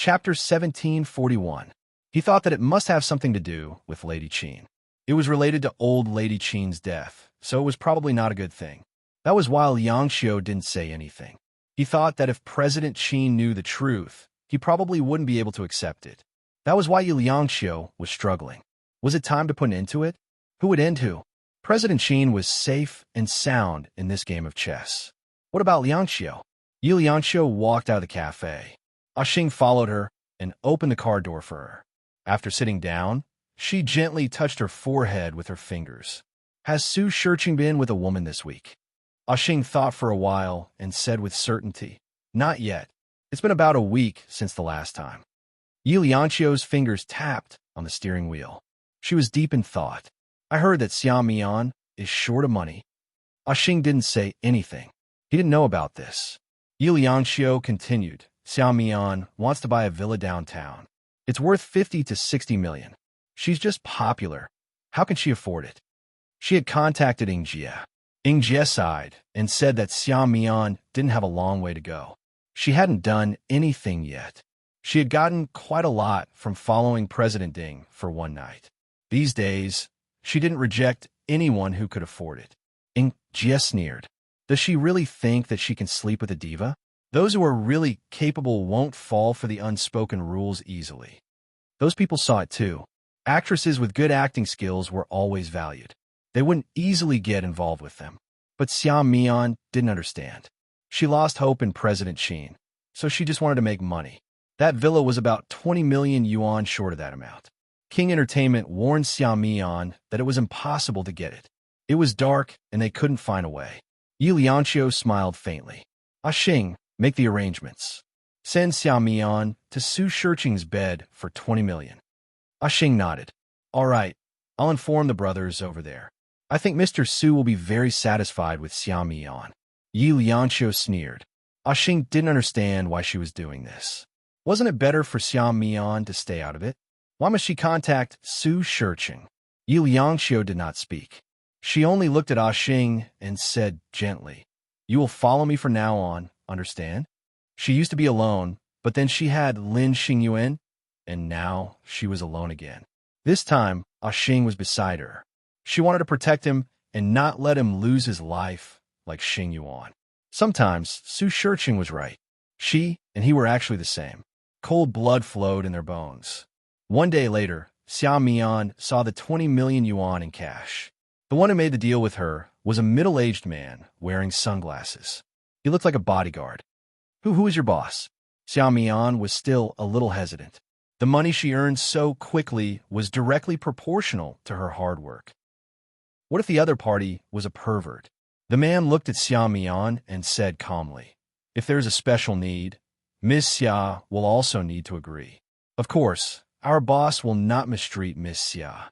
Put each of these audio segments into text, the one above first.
Chapter 1741. He thought that it must have something to do with Lady Qin. It was related to old Lady Qin's death, so it was probably not a good thing. That was why Liang Xiu didn't say anything. He thought that if President Qin knew the truth, he probably wouldn't be able to accept it. That was why Liang Xiu was struggling. Was it time to put an end to it? Who would end who? President Qin was safe and sound in this game of chess. What about Liang Xiu? Liang Xiu walked out of the cafe. Xing followed her and opened the car door for her. After sitting down, she gently touched her forehead with her fingers. Has Su Shirqing been with a woman this week? Xing thought for a while and said with certainty, not yet. It's been about a week since the last time. Liang Xiu's fingers tapped on the steering wheel. She was deep in thought. I heard that Xiao Mian is short of money. Xing didn't say anything. He didn't know about this. Liang Xiu continued. Xiao Mian wants to buy a villa downtown. It's worth 50 to 60 million. She's just popular. How can she afford it? She had contacted Ying Jie. Ying Jie sighed and said that Xiao Mian didn't have a long way to go. She hadn't done anything yet. She had gotten quite a lot from following President Ding for one night. These days, she didn't reject anyone who could afford it. Ying Jie sneered. Does she really think that she can sleep with a diva? Those who are really capable won't fall for the unspoken rules easily. Those people saw it too. Actresses with good acting skills were always valued. They wouldn't easily get involved with them. But Xiao Mian didn't understand. She lost hope in President Qin, so she just wanted to make money. That villa was about 20 million yuan short of that amount. King Entertainment warned Xiao Mian that it was impossible to get it. It was dark and they couldn't find a way. Liang Xiu smiled faintly. Xing, make the arrangements. Send Xiao Mian to Su Shirqing's bed for 20 million. Xing nodded. All right, I'll inform the brothers over there. I think Mr. Su will be very satisfied with Xiao Mian. Liang Xiu sneered. Xing didn't understand why she was doing this. Wasn't it better for Xiao Mian to stay out of it? Why must she contact Su Shirqing? Liang Xiu did not speak. She only looked at Xing and said gently, You will follow me from now on, understand? She used to be alone, but then she had Lin Xingyuan, and now she was alone again. This time, Xing was beside her. She wanted to protect him and not let him lose his life like Xingyuan. Sometimes, Su Shirqing was right. She and he were actually the same. Cold blood flowed in their bones. One day later, Xiao Mian saw the 20 million yuan in cash. The one who made the deal with her was a middle-aged man wearing sunglasses. He looked like a bodyguard. Who is your boss? Xiao Mian was still a little hesitant. The money she earned so quickly was directly proportional to her hard work. What if the other party was a pervert? The man looked at Xiao Mian and said calmly, If there's a special need, Ms. Xia will also need to agree. Of course, our boss will not mistreat Ms. Xia.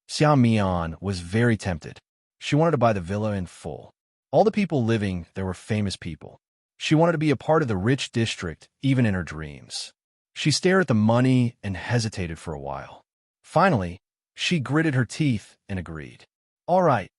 Xiao Mian was very tempted. She wanted to buy the villa in full. All the people living there were famous people. She wanted to be a part of the rich district, even in her dreams. She stared at the money and hesitated for a while. Finally, she gritted her teeth and agreed. All right.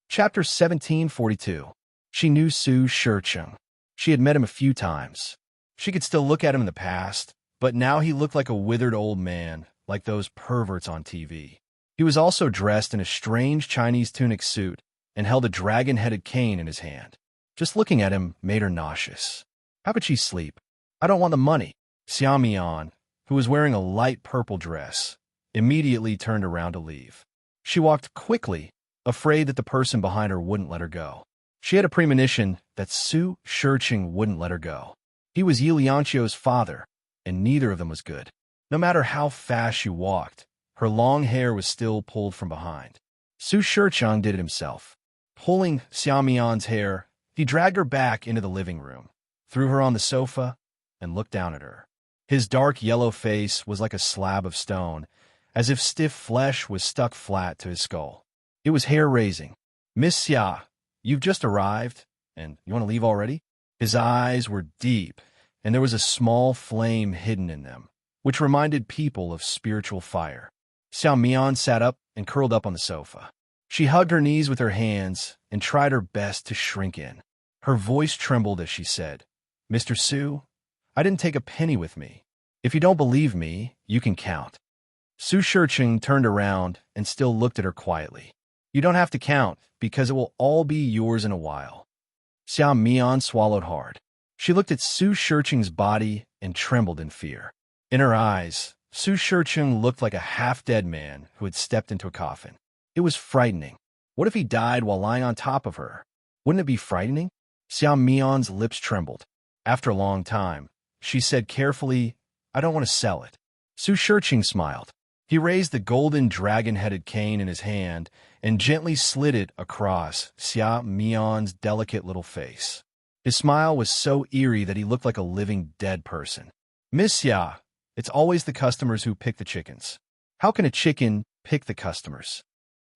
Chapter 1742. She knew Su Shirqing. She had met him a few times. She could still look at him in the past, but now he looked like a withered old man, like those perverts on TV. He was also dressed in a strange Chinese tunic suit and held a dragon-headed cane in his hand. Just looking at him made her nauseous. How could she sleep? I don't want the money. Xiao Mian, who was wearing a light purple dress, immediately turned around to leave. She walked quickly, afraid that the person behind her wouldn't let her go. She had a premonition that Su Shirqing wouldn't let her go. He was Liang Xiu's father, and neither of them was good. No matter how fast she walked, her long hair was still pulled from behind. Su Shirqing did it himself. Pulling Xiao Mian's hair, he dragged her back into the living room, threw her on the sofa, and looked down at her. His dark yellow face was like a slab of stone, as if stiff flesh was stuck flat to his skull. It was hair-raising. Miss Xia, you've just arrived, and you want to leave already? His eyes were deep, and there was a small flame hidden in them, which reminded people of spiritual fire. Xiao Mian sat up and curled up on the sofa. She hugged her knees with her hands and tried her best to shrink in. Her voice trembled as she said, Mr. Su, I didn't take a penny with me. If you don't believe me, you can count. Su Shircheng turned around and still looked at her quietly. You don't have to count, because it will all be yours in a while. Xiao Mian swallowed hard. She looked at Su Shircheng's body and trembled in fear. In her eyes, Su Shircheng looked like a half-dead man who had stepped into a coffin. It was frightening. What if he died while lying on top of her? Wouldn't it be frightening? Xiao Mian's lips trembled. After a long time, she said carefully, I don't want to sell it. Su Shircheng smiled. He raised the golden dragon-headed cane in his hand and gently slid it across Xiao Mian's delicate little face. His smile was so eerie that he looked like a living dead person. Miss Xia, it's always the customers who pick the chickens. How can a chicken pick the customers?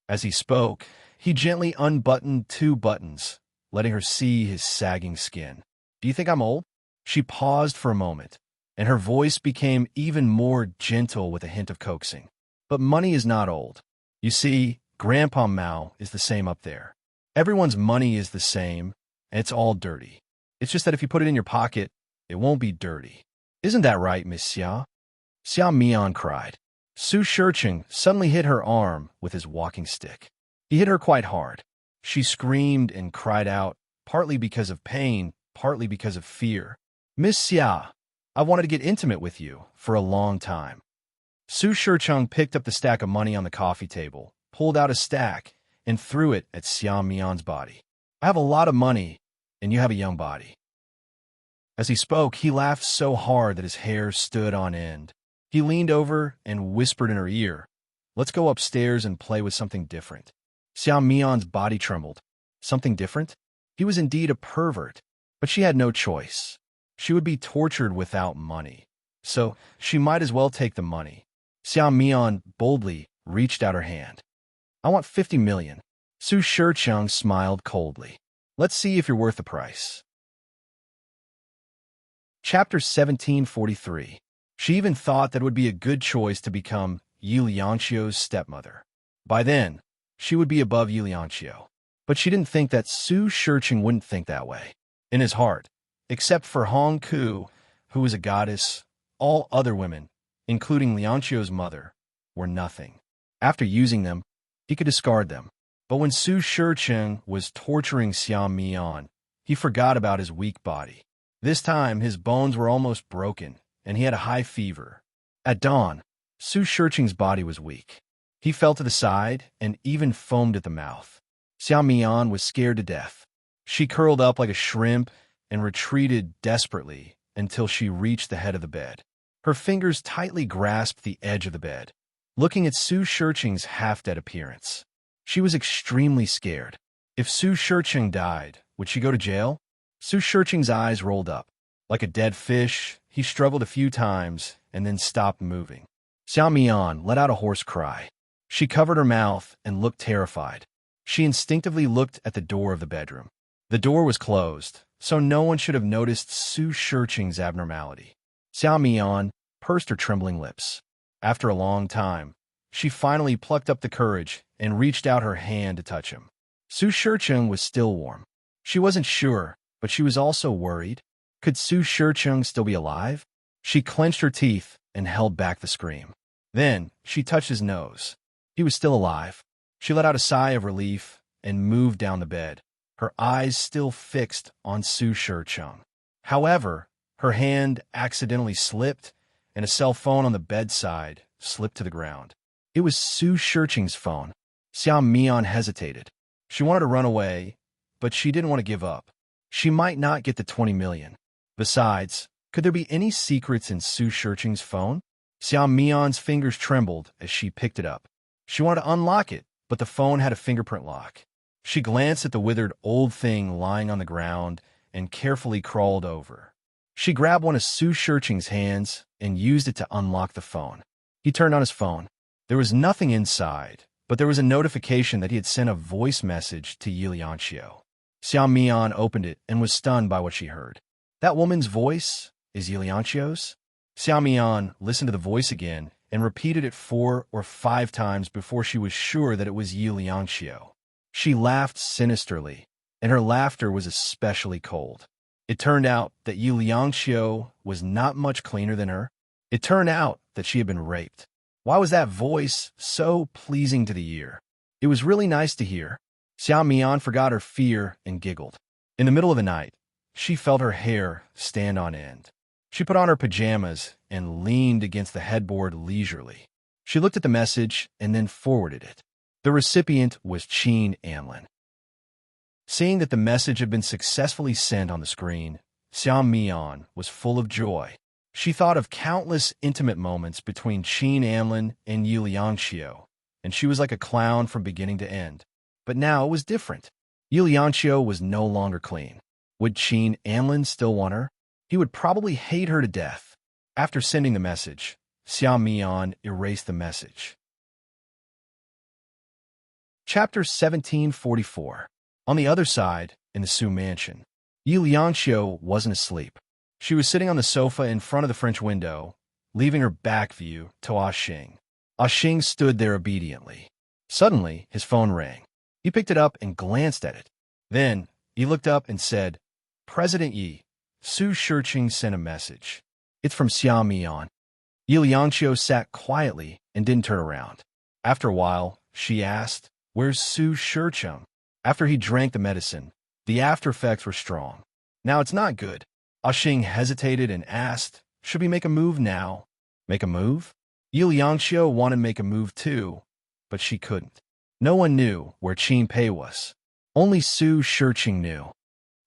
As he spoke, he gently unbuttoned 2 buttons, letting her see his sagging skin. Do you think I'm old? She paused for a moment, and her voice became even more gentle with a hint of coaxing. But money is not old. You see, Grandpa Mao is the same up there. Everyone's money is the same, and it's all dirty. It's just that if you put it in your pocket, it won't be dirty. Isn't that right, Miss Xia? Xiao Mian cried. Su Shircheng suddenly hit her arm with his walking stick. He hit her quite hard. She screamed and cried out, partly because of pain, partly because of fear. Miss Xia, I wanted to get intimate with you for a long time. Su Shircheng picked up the stack of money on the coffee table, pulled out a stack, and threw it at Xiao Mian's body. I have a lot of money, and you have a young body. As he spoke, he laughed so hard that his hair stood on end. He leaned over and whispered in her ear, Let's go upstairs and play with something different. Xiao Mian's body trembled. Something different? He was indeed a pervert, but she had no choice. She would be tortured without money, so she might as well take the money. Xiao Mian boldly reached out her hand. I want 50 million. Su Shircheng smiled coldly. Let's see if you're worth the price. Chapter 1743. She even thought that it would be a good choice to become Yi Lianqiu's stepmother. By then, she would be above Yi Lianqiu. But she didn't think that Su Shircheng wouldn't think that way. In his heart, except for Hong Ku, who was a goddess, all other women, including Lianqiu's mother, were nothing. After using them, he could discard them. But when Su Shircheng was torturing Xiao Mian, he forgot about his weak body. This time, his bones were almost broken, and he had a high fever. At dawn, Su Shircheng's body was weak. He fell to the side and even foamed at the mouth. Xiao Mian was scared to death. She curled up like a shrimp and retreated desperately until she reached the head of the bed. Her fingers tightly grasped the edge of the bed, looking at Su Shircheng's half-dead appearance. She was extremely scared. If Su Shircheng died, would she go to jail? Su Shircheng's eyes rolled up. Like a dead fish, he struggled a few times and then stopped moving. Xiao Mian let out a hoarse cry. She covered her mouth and looked terrified. She instinctively looked at the door of the bedroom. The door was closed, so no one should have noticed Su Shircheng's abnormality. Xiao Mian pursed her trembling lips. After a long time, she finally plucked up the courage and reached out her hand to touch him. Su Shircheng was still warm. She wasn't sure, but she was also worried. Could Su Shircheng still be alive? She clenched her teeth and held back the scream. Then, she touched his nose. He was still alive. She let out a sigh of relief and moved down the bed, her eyes still fixed on Su Shircheng. However, her hand accidentally slipped, and a cell phone on the bedside slipped to the ground. It was Su Shircheng's phone. Xiao Mian hesitated. She wanted to run away, but she didn't want to give up. She might not get the 20 million. Besides, could there be any secrets in Su Shircheng's phone? Xiao Mian's fingers trembled as she picked it up. She wanted to unlock it, but the phone had a fingerprint lock. She glanced at the withered old thing lying on the ground and carefully crawled over. She grabbed one of Su Shircheng's hands and used it to unlock the phone. He turned on his phone. There was nothing inside, but there was a notification that he had sent a voice message to Yi Lianqiu. Xiao Mian opened it and was stunned by what she heard. That woman's voice is Yi Lianqiu's? Xiao Mian listened to the voice again and repeated it 4 or 5 times before she was sure that it was Yi Lianqiu. She laughed sinisterly, and her laughter was especially cold. It turned out that Yu Liangxiu was not much cleaner than her. It turned out that she had been raped. Why was that voice so pleasing to the ear? It was really nice to hear. Xiao Mian forgot her fear and giggled. In the middle of the night, she felt her hair stand on end. She put on her pajamas and leaned against the headboard leisurely. She looked at the message and then forwarded it. The recipient was Qin Anlin. Seeing that the message had been successfully sent on the screen, Xiao Mian was full of joy. She thought of countless intimate moments between Qin Anlin and Yu Liangxiu, and she was like a clown from beginning to end. But now it was different. Yu Liangxiu was no longer clean. Would Qin Anlin still want her? He would probably hate her to death. After sending the message, Xiao Mian erased the message. Chapter 1744. On the other side, in the Su mansion, Yu Liangxiu wasn't asleep. She was sitting on the sofa in front of the French window, leaving her back view to Xing. Xing stood there obediently. Suddenly, his phone rang. He picked it up and glanced at it. Then, he looked up and said, "President Yi, Su Shiqing sent a message. It's from Xiao Mian." Yu Liangxiu sat quietly and didn't turn around. After a while, she asked, "Where's Su Shiqing?" After he drank the medicine, the after effects were strong. "Now it's not good." Xing hesitated and asked, "Should we make a move now?" "Make a move?" Yu Liangxiu wanted to make a move too, but she couldn't. No one knew where Qin Pei was. Only Su Shiqing knew.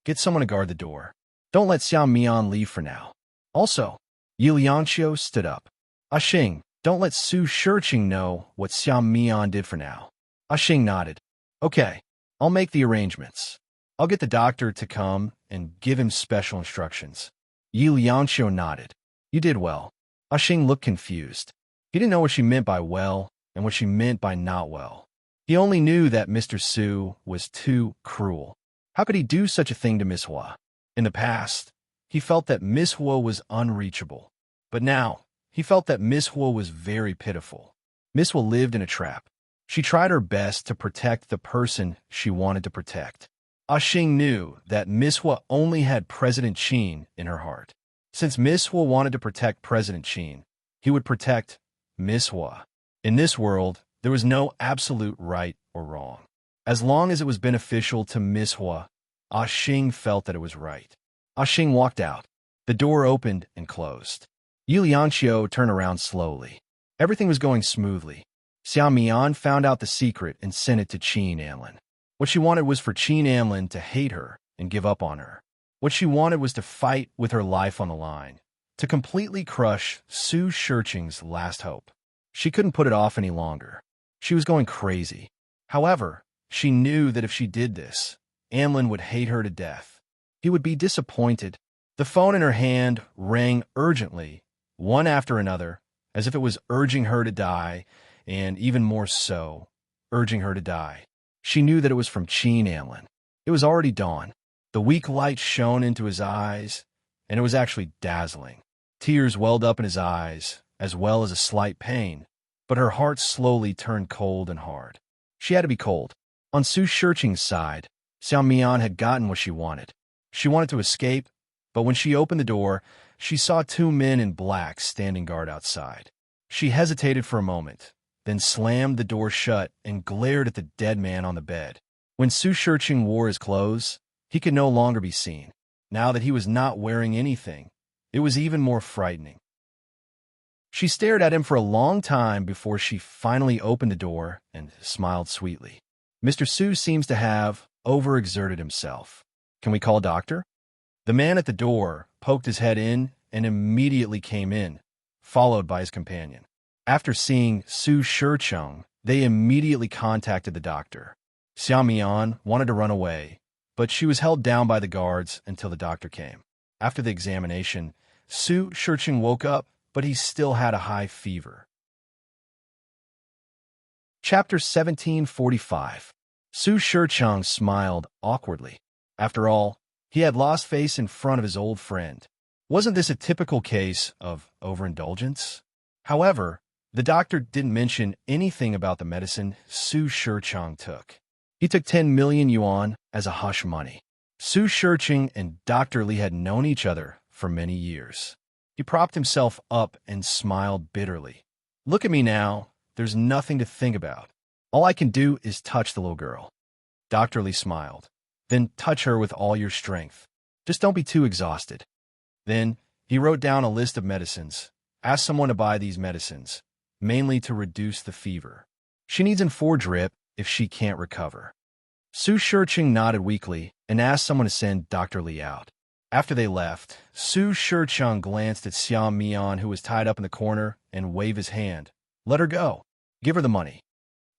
"Get someone to guard the door. Don't let Xiao Mian leave for now." Also, Yu Liangxiu stood up. "Xing, don't let Su Shiqing know what Xiao Mian did for now." Xing nodded. "Okay, I'll make the arrangements. I'll get the doctor to come and give him special instructions." Yu Liangxiu nodded. "You did well." Xing looked confused. He didn't know what she meant by well and what she meant by not well. He only knew that Mr. Su was too cruel. How could he do such a thing to Miss Hua? In the past, he felt that Miss Hua was unreachable. But now, he felt that Miss Hua was very pitiful. Miss Hua lived in a trap. She tried her best to protect the person she wanted to protect. Xing knew that Miss Hua only had President Qin in her heart. Since Miss Hua wanted to protect President Qin, he would protect Miss Hua. In this world, there was no absolute right or wrong. As long as it was beneficial to Miss Hua, Xing felt that it was right. Xing walked out. The door opened and closed. Yu Liangxiu turned around slowly. Everything was going smoothly. Xiao Mian found out the secret and sent it to Qin Anlin. What she wanted was for Qin Anlin to hate her and give up on her. What she wanted was to fight with her life on the line, to completely crush Su Shiqing's last hope. She couldn't put it off any longer. She was going crazy. However, she knew that if she did this, Anlin would hate her to death. He would be disappointed. The phone in her hand rang urgently, one after another, as if it was urging her to die, and even more so, urging her to die. She knew that it was from Qin Anlin. It was already dawn. The weak light shone into his eyes, and it was actually dazzling. Tears welled up in his eyes, as well as a slight pain, but her heart slowly turned cold and hard. She had to be cold. On Su Shiqing's side, Xiao Mian had gotten what she wanted. She wanted to escape, but when she opened the door, she saw two men in black standing guard outside. She hesitated for a moment, then slammed the door shut and glared at the dead man on the bed. When Su Shiqing wore his clothes, he could no longer be seen. Now that he was not wearing anything, it was even more frightening. She stared at him for a long time before she finally opened the door and smiled sweetly. "Mr. Su seems to have overexerted himself. Can we call a doctor?" The man at the door poked his head in and immediately came in, followed by his companion. After seeing Su Shiqing, they immediately contacted the doctor. Xiao Mian wanted to run away, but she was held down by the guards until the doctor came. After the examination, Su Shiqing woke up, but he still had a high fever. Chapter 1745. Su Shiqing smiled awkwardly. After all, he had lost face in front of his old friend. Wasn't this a typical case of overindulgence? However, the doctor didn't mention anything about the medicine Su Shiqing took. He took 10 million yuan as a hush money. Su Shirching and Dr. Li had known each other for many years. He propped himself up and smiled bitterly. Look at me now. There's nothing to think about. All I can do is touch the little girl. Dr. Li smiled. Then touch her with all your strength. Just don't be too exhausted. Then he wrote down a list of medicines. Ask someone to buy these medicines, mainly to reduce the fever. She needs an 4 drip if she can't recover. Su Shirching nodded weakly and asked someone to send Dr. Li out. After they left, Su Shirching glanced at Xiao Mian, who was tied up in the corner, and waved his hand. Let her go. Give her the money.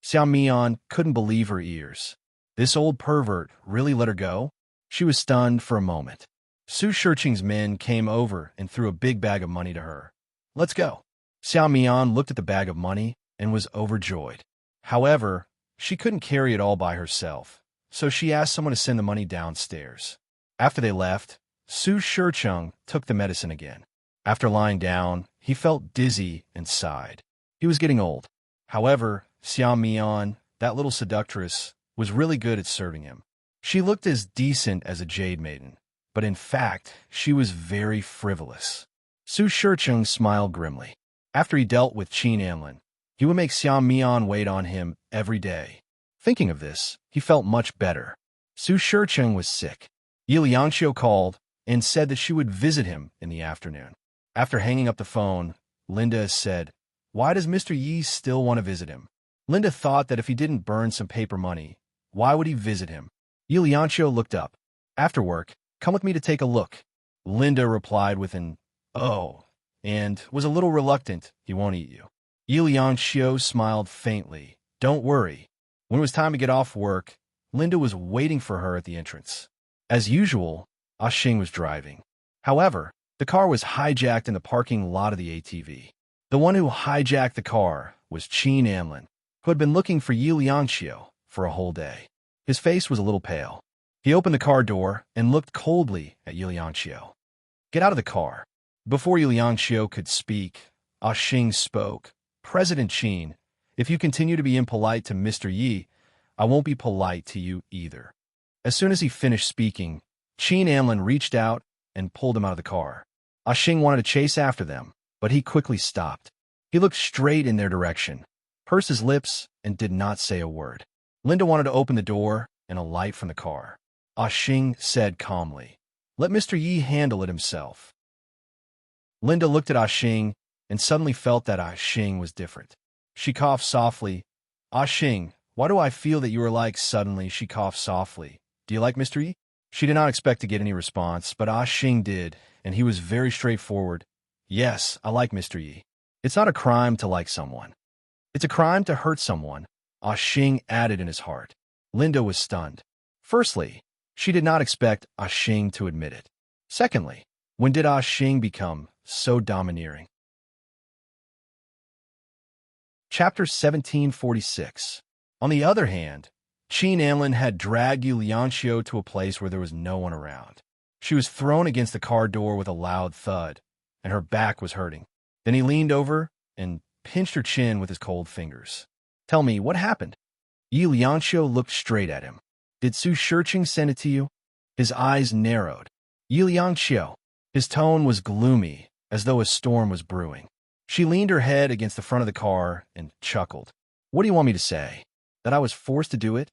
Xiao Mian couldn't believe her ears. This old pervert really let her go? She was stunned for a moment. Su Shirching's men came over and threw a big bag of money to her. Let's go. Xiao Mian looked at the bag of money and was overjoyed. However, she couldn't carry it all by herself, so she asked someone to send the money downstairs. After they left, Su Shirching took the medicine again. After lying down, he felt dizzy and sighed. He was getting old. However, Xiao Mian, that little seductress, was really good at serving him. She looked as decent as a jade maiden, but in fact, she was very frivolous. Su Shirching smiled grimly. After he dealt with Qin Anlin, he would make Xiao Mian wait on him every day. Thinking of this, he felt much better. Su Shirching was sick. Yi Liangqiu called and said that she would visit him in the afternoon. After hanging up the phone, Linda said, "Why does Mr. Yi still want to visit him?" Linda thought that if he didn't burn some paper money, why would he visit him? Yi Liangqiu looked up. After work, come with me to take a look. Linda replied with an, "Oh," and was a little reluctant. He won't eat you. Yi Liangqiu smiled faintly. Don't worry. When it was time to get off work, Linda was waiting for her at the entrance. As usual, Xing was driving. However, the car was hijacked in the parking lot of the ATV. The one who hijacked the car was Qin Anlin, who had been looking for Yi Liangqiu for a whole day. His face was a little pale. He opened the car door and looked coldly at Yi Liangqiu. Get out of the car. Before Yi Liangqiu could speak, Xing spoke. President Qin, if you continue to be impolite to Mr. Yi, I won't be polite to you either. As soon as he finished speaking, Qin Anlin reached out and pulled him out of the car. Xing wanted to chase after them, but he quickly stopped. He looked straight in their direction, pursed his lips, and did not say a word. Linda wanted to open the door and alight from the car. Xing said calmly, "Let Mr. Yi handle it himself." Linda looked at Xing and suddenly felt that Xing was different. She coughed softly. Xing, why do I feel that you are like... Suddenly, she coughed softly. Do you like Mr. Yi? She did not expect to get any response, but Xing did, and he was very straightforward. Yes, I like Mr. Yi. It's not a crime to like someone. It's a crime to hurt someone, Xing added in his heart. Linda was stunned. Firstly, she did not expect Xing to admit it. Secondly, when did Xing become so domineering? Chapter 1746. On the other hand, Qin Anlin had dragged Yi Liangqiu to a place where there was no one around. She was thrown against the car door with a loud thud, and her back was hurting. Then he leaned over and pinched her chin with his cold fingers. Tell me, what happened? Yi Liangqiu looked straight at him. Did Su Shirching send it to you? His eyes narrowed. Yi Liangqiu. His tone was gloomy, as though a storm was brewing. She leaned her head against the front of the car and chuckled. What do you want me to say? That I was forced to do it?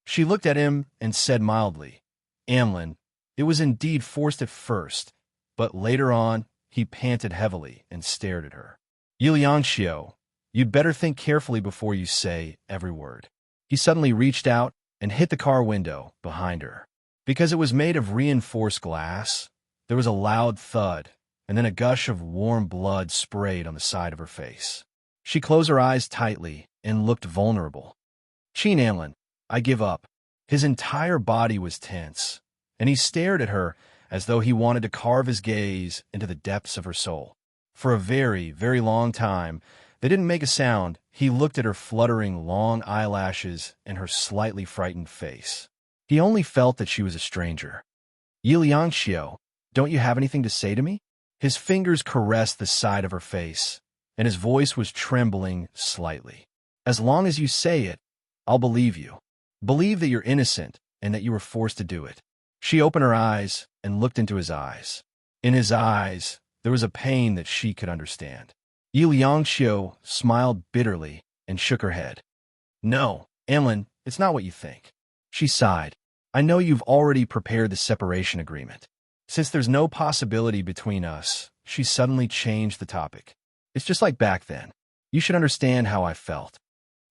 She looked at him and said mildly, Anlin, it was indeed forced at first, but later on, he panted heavily and stared at her. Yi Liangqiu, you'd better think carefully before you say every word. He suddenly reached out and hit the car window behind her. Because it was made of reinforced glass, there was a loud thud, and then a gush of warm blood sprayed on the side of her face. She closed her eyes tightly and looked vulnerable. Qin Anlin, I give up. His entire body was tense, and he stared at her as though he wanted to carve his gaze into the depths of her soul. For a very, very long time, they didn't make a sound. He looked at her fluttering long eyelashes and her slightly frightened face. He only felt that she was a stranger. Yi Liangqiu, don't you have anything to say to me? His fingers caressed the side of her face, and his voice was trembling slightly. As long as you say it, I'll believe you. Believe that you're innocent and that you were forced to do it. She opened her eyes and looked into his eyes. In his eyes, there was a pain that she could understand. Yu Liangxiu smiled bitterly and shook her head. No, Anlin, it's not what you think. She sighed. I know you've already prepared the separation agreement. Since there's no possibility between us, she suddenly changed the topic. It's just like back then. You should understand how I felt.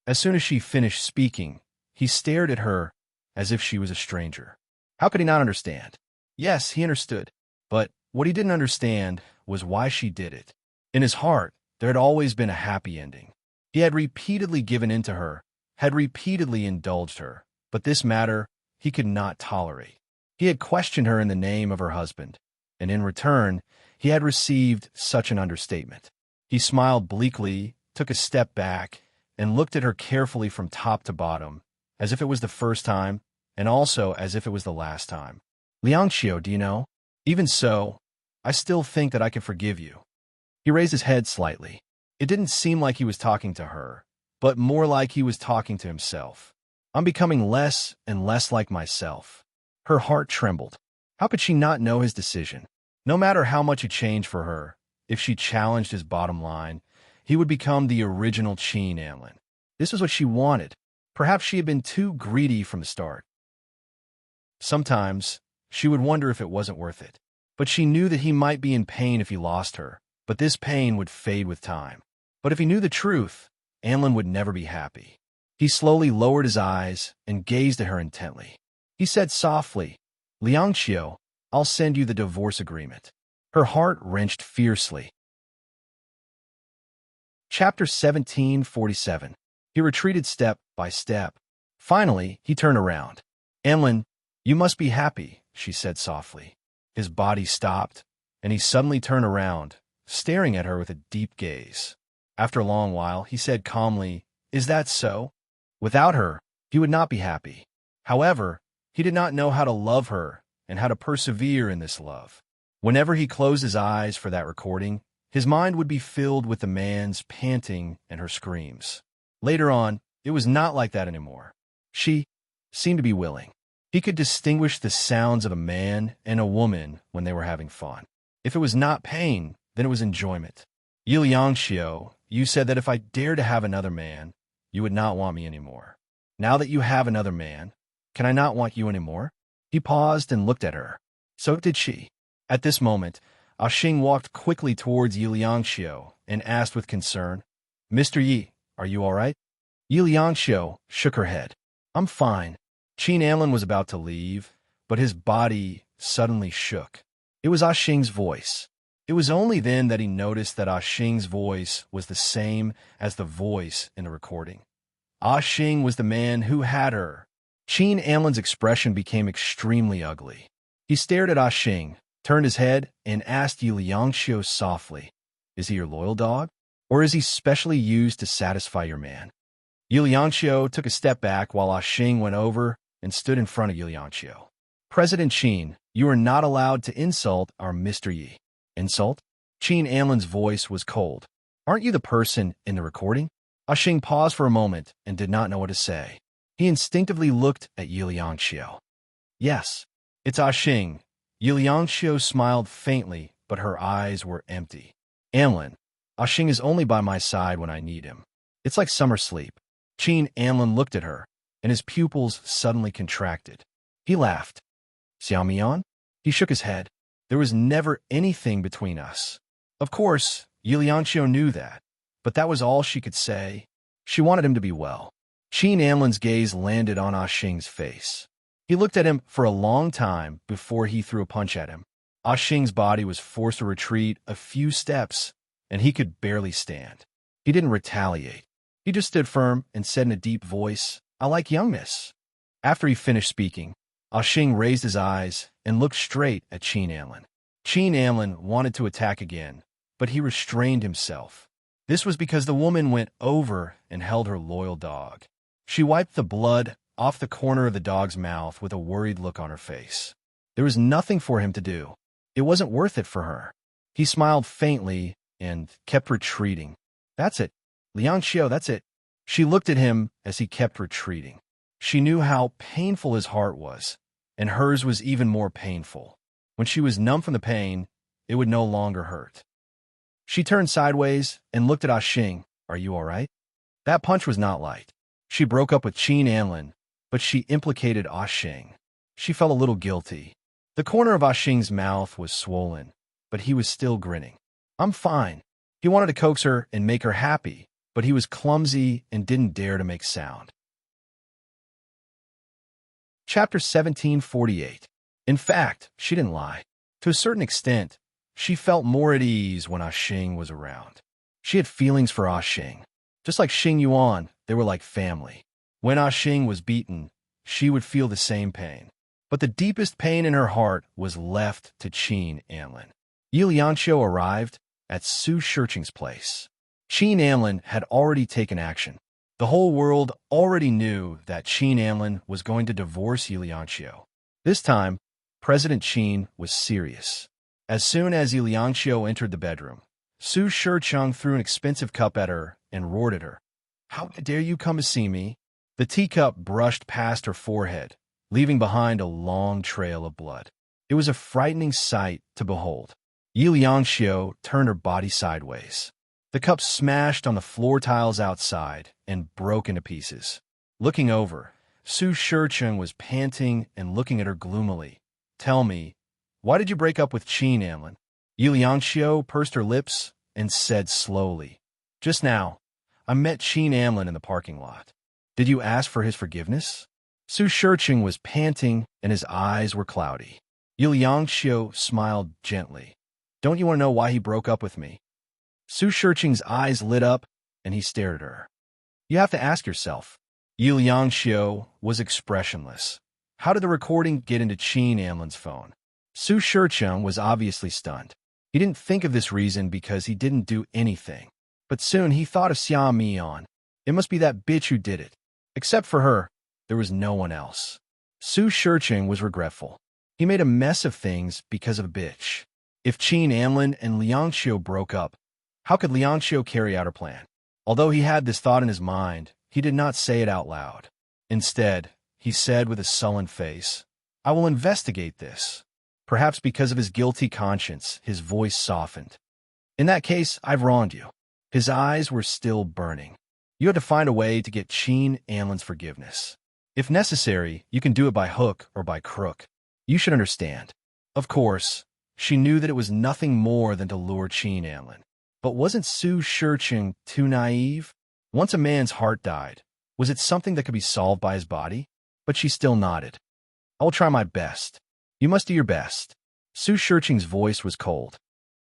As soon as she finished speaking, he stared at her as if she was a stranger. How could he not understand? Yes, he understood. But what he didn't understand was why she did it. In his heart, there had always been a happy ending. He had repeatedly given in to her, had repeatedly indulged her, but this matter he could not tolerate. He had questioned her in the name of her husband, and in return, he had received such an understatement. He smiled bleakly, took a step back, and looked at her carefully from top to bottom, as if it was the first time, and also as if it was the last time. Liangxiu, do you know? Even so, I still think that I can forgive you. He raised his head slightly. It didn't seem like he was talking to her, but more like he was talking to himself. I'm becoming less and less like myself. Her heart trembled. How could she not know his decision? No matter how much he changed for her, if she challenged his bottom line, he would become the original Qin Anlin. This was what she wanted. Perhaps she had been too greedy from the start. Sometimes, she would wonder if it wasn't worth it. But she knew that he might be in pain if he lost her, but this pain would fade with time. But if he knew the truth, Anlin would never be happy. He slowly lowered his eyes and gazed at her intently. He said softly, Liangxiu, I'll send you the divorce agreement. Her heart wrenched fiercely. Chapter 1747. He retreated step by step. Finally, he turned around. Anlin, you must be happy, she said softly. His body stopped, and he suddenly turned around, staring at her with a deep gaze. After a long while, he said calmly, Is that so? Without her, he would not be happy. However, he did not know how to love her and how to persevere in this love. Whenever he closed his eyes for that recording, his mind would be filled with the man's panting and her screams. Later on, it was not like that anymore. She seemed to be willing. He could distinguish the sounds of a man and a woman when they were having fun. If it was not pain, then it was enjoyment. Yu Liangxiu, you said that if I dared to have another man, you would not want me anymore. Now that you have another man, can I not want you anymore? He paused and looked at her. So did she. At this moment, Xing walked quickly towards Yu Liangxiu and asked with concern, Mr. Yi, are you all right? Yu Liangxiu shook her head. I'm fine. Qin Anlin was about to leave, but his body suddenly shook. It was Xing's voice. It was only then that he noticed that Xing's voice was the same as the voice in the recording. Xing was the man who had her. Qin Anlin's expression became extremely ugly. He stared at Xing, turned his head, and asked Yu Liangxiu softly, Is he your loyal dog? Or is he specially used to satisfy your man? Yu Liangxiu took a step back while Xing went over and stood in front of Yu Liangxiu. President Qin, you are not allowed to insult our Mr. Yi. Insult? Qin Anlin's voice was cold. Aren't you the person in the recording? Xing paused for a moment and did not know what to say. He instinctively looked at Yu Liangxiu. Yes, it's Xing. Yu Liangxiu smiled faintly, but her eyes were empty. Anlin, Xing is only by my side when I need him. It's like summer sleep. Qin Anlin looked at her, and his pupils suddenly contracted. He laughed. Xiaomian? He shook his head. There was never anything between us. Of course, Yu Liangxiu knew that, but that was all she could say. She wanted him to be well. Qin Anlin's gaze landed on Xing's face. He looked at him for a long time before he threw a punch at him. Xing's body was forced to retreat a few steps, and he could barely stand. He didn't retaliate. He just stood firm and said in a deep voice, I like youngness. After he finished speaking, Xing raised his eyes and looked straight at Qin Anlin. Qin Anlin wanted to attack again, but he restrained himself. This was because the woman went over and held her loyal dog. She wiped the blood off the corner of the dog's mouth with a worried look on her face. There was nothing for him to do. It wasn't worth it for her. He smiled faintly and kept retreating. That's it. Liangxiu, that's it. She looked at him as he kept retreating. She knew how painful his heart was, and hers was even more painful. When she was numb from the pain, it would no longer hurt. She turned sideways and looked at Ah Xing. Are you all right? That punch was not light. She broke up with Qin Anlin, but she implicated Ah Xing. She felt a little guilty. The corner of Ah Xing's mouth was swollen, but he was still grinning. I'm fine. He wanted to coax her and make her happy, but he was clumsy and didn't dare to make sound. Chapter 1748. In fact, she didn't lie. To a certain extent, she felt more at ease when Ah Xing was around. She had feelings for Ah Xing. Just like Xing Yuan, they were like family. When Ah Xing was beaten, she would feel the same pain. But the deepest pain in her heart was left to Qin Anlin. Yi Lianqiu arrived at Su Shirqing's place. Qin Anlin had already taken action. The whole world already knew that Qin Anlin was going to divorce Yi Lianqiu. This time, President Qin was serious. As soon as Yi Lianqiu entered the bedroom, Su Shirqing threw an expensive cup at her and roared at her. How dare you come to see me? The teacup brushed past her forehead, leaving behind a long trail of blood. It was a frightening sight to behold. Yi Lianqiu turned her body sideways. The cup smashed on the floor tiles outside and broke into pieces. Looking over, Su Shirqing was panting and looking at her gloomily. Tell me, why did you break up with Qin Anlin? Yi Lianqiu pursed her lips and said slowly, Just now, I met Qin Anlin in the parking lot. Did you ask for his forgiveness? Su Shirqing was panting and his eyes were cloudy. Yi Lianqiu smiled gently. Don't you want to know why he broke up with me? Su Shirqing's eyes lit up and he stared at her. You have to ask yourself. Yi Lianqiu was expressionless. How did the recording get into Qin Anlin's phone? Su Shirqing was obviously stunned. He didn't think of this reason because he didn't do anything. But soon he thought of Xia Mian. It must be that bitch who did it. Except for her, there was no one else. Su Shirqing was regretful. He made a mess of things because of a bitch. If Qin Anlin and Lianqiu broke up, how could Lianqiu carry out her plan? Although he had this thought in his mind, he did not say it out loud. Instead, he said with a sullen face, I will investigate this. Perhaps because of his guilty conscience, his voice softened. In that case, I've wronged you. His eyes were still burning. You had to find a way to get Qin Anlin's forgiveness. If necessary, you can do it by hook or by crook. You should understand. Of course, she knew that it was nothing more than to lure Qin Anlin. But wasn't Su Shirqing too naive? Once a man's heart died, was it something that could be solved by his body? But she still nodded. I will try my best. You must do your best. Su Shirqing's voice was cold.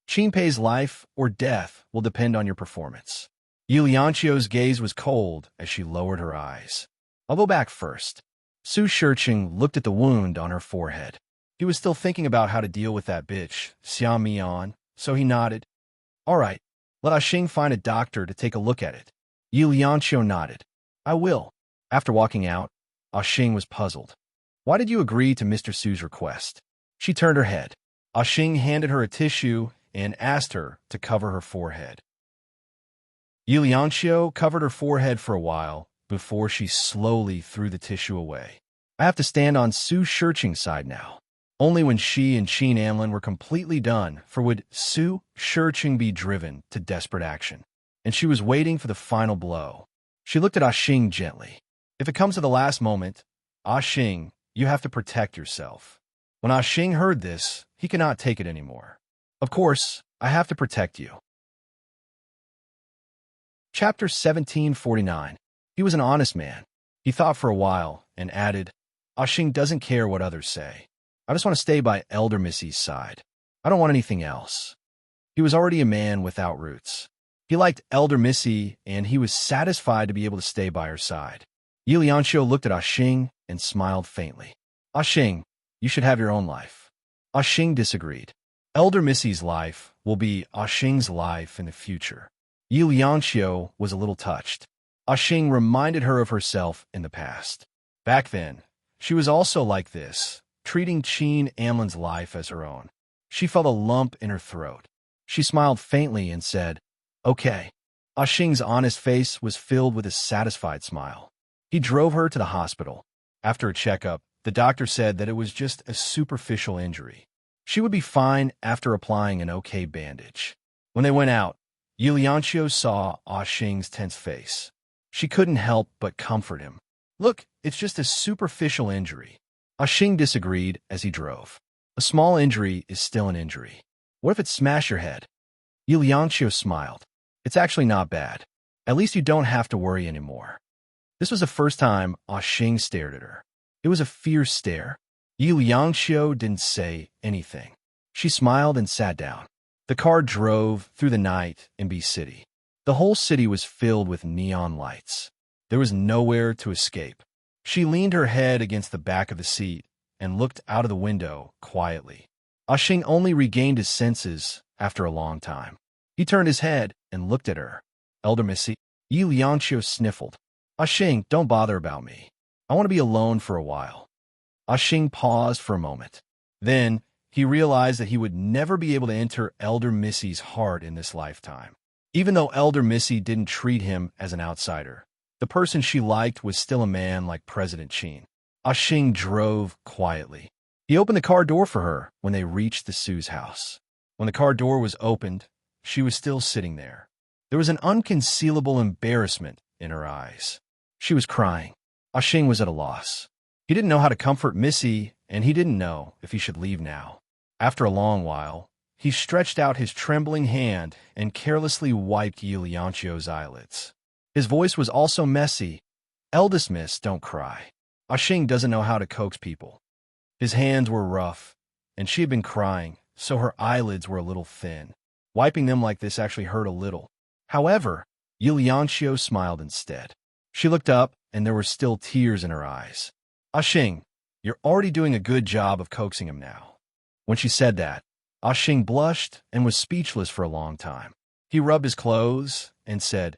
Qin Pei's life or death will depend on your performance. Yi Lianqiu's gaze was cold as she lowered her eyes. I'll go back first. Su Shirqing looked at the wound on her forehead. He was still thinking about how to deal with that bitch, Xia Mian, so he nodded. All right, let Ah Xing find a doctor to take a look at it. Yi Lianqiu nodded. I will. After walking out, Ah Xing was puzzled. Why did you agree to Mr. Su's request? She turned her head. Ah Xing handed her a tissue and asked her to cover her forehead. Yi Lianqiu covered her forehead for a while before she slowly threw the tissue away. I have to stand on Su Shirqing's side now. Only when she and Qin Anlin were completely done would Su Shirqing be driven to desperate action. And she was waiting for the final blow. She looked at Ah Xing gently. If it comes to the last moment, Ah Xing, you have to protect yourself. When Ah Xing heard this, he could not take it anymore. Of course, I have to protect you. Chapter 1749. He was an honest man. He thought for a while and added, Ah Xing doesn't care what others say. I just want to stay by Elder Missy's side. I don't want anything else. He was already a man without roots. He liked Elder Missy, and he was satisfied to be able to stay by her side. Yi Lianqiu looked at Ah Xing and smiled faintly. Ah Xing, you should have your own life. Ah Xing disagreed. Elder Missy's life will be Ah Xing's life in the future. Yi Lianqiu was a little touched. Ah Xing reminded her of herself in the past. Back then, she was also like this, treating Qin Anlin's life as her own. She felt a lump in her throat. She smiled faintly and said, Okay. Ah Xing's honest face was filled with a satisfied smile. He drove her to the hospital. After a checkup, The doctor said that it was just a superficial injury. She would be fine after applying an okay bandage. When they went out, Yuliancio saw Xing's tense face. She couldn't help but comfort him. Look, it's just a superficial injury. Xing disagreed as he drove. A small injury is still an injury. What if it smashed your head? Yuliancio smiled. It's actually not bad. At least you don't have to worry anymore. This was the first time Xing stared at her. It was a fierce stare. Yuliancio didn't say anything. She smiled and sat down. The car drove through the night in B City. The whole city was filled with neon lights. There was nowhere to escape. She leaned her head against the back of the seat and looked out of the window quietly. Xing only regained his senses after a long time. He turned his head and looked at her. Elder Missy, Yuliancio sniffled. Xing, don't bother about me. I want to be alone for a while. Xing paused for a moment. Then he realized that he would never be able to enter Elder Missy's heart in this lifetime. Even though Elder Missy didn't treat him as an outsider, the person she liked was still a man like President Qin. Xing drove quietly. He opened the car door for her when they reached the Sue's house. When the car door was opened, she was still sitting there. There was an unconcealable embarrassment in her eyes. She was crying. Xing was at a loss. He didn't know how to comfort Missy, and he didn't know if he should leave now. After a long while, he stretched out his trembling hand and carelessly wiped Yuliancio's eyelids. His voice was also messy. Eldest miss, don't cry. Xing doesn't know how to coax people. His hands were rough, and she had been crying, so her eyelids were a little thin. Wiping them like this actually hurt a little. However, Yuliancio smiled instead. She looked up, and there were still tears in her eyes. Xing, you're already doing a good job of coaxing him now. When she said that, Xing blushed and was speechless for a long time. He rubbed his clothes and said,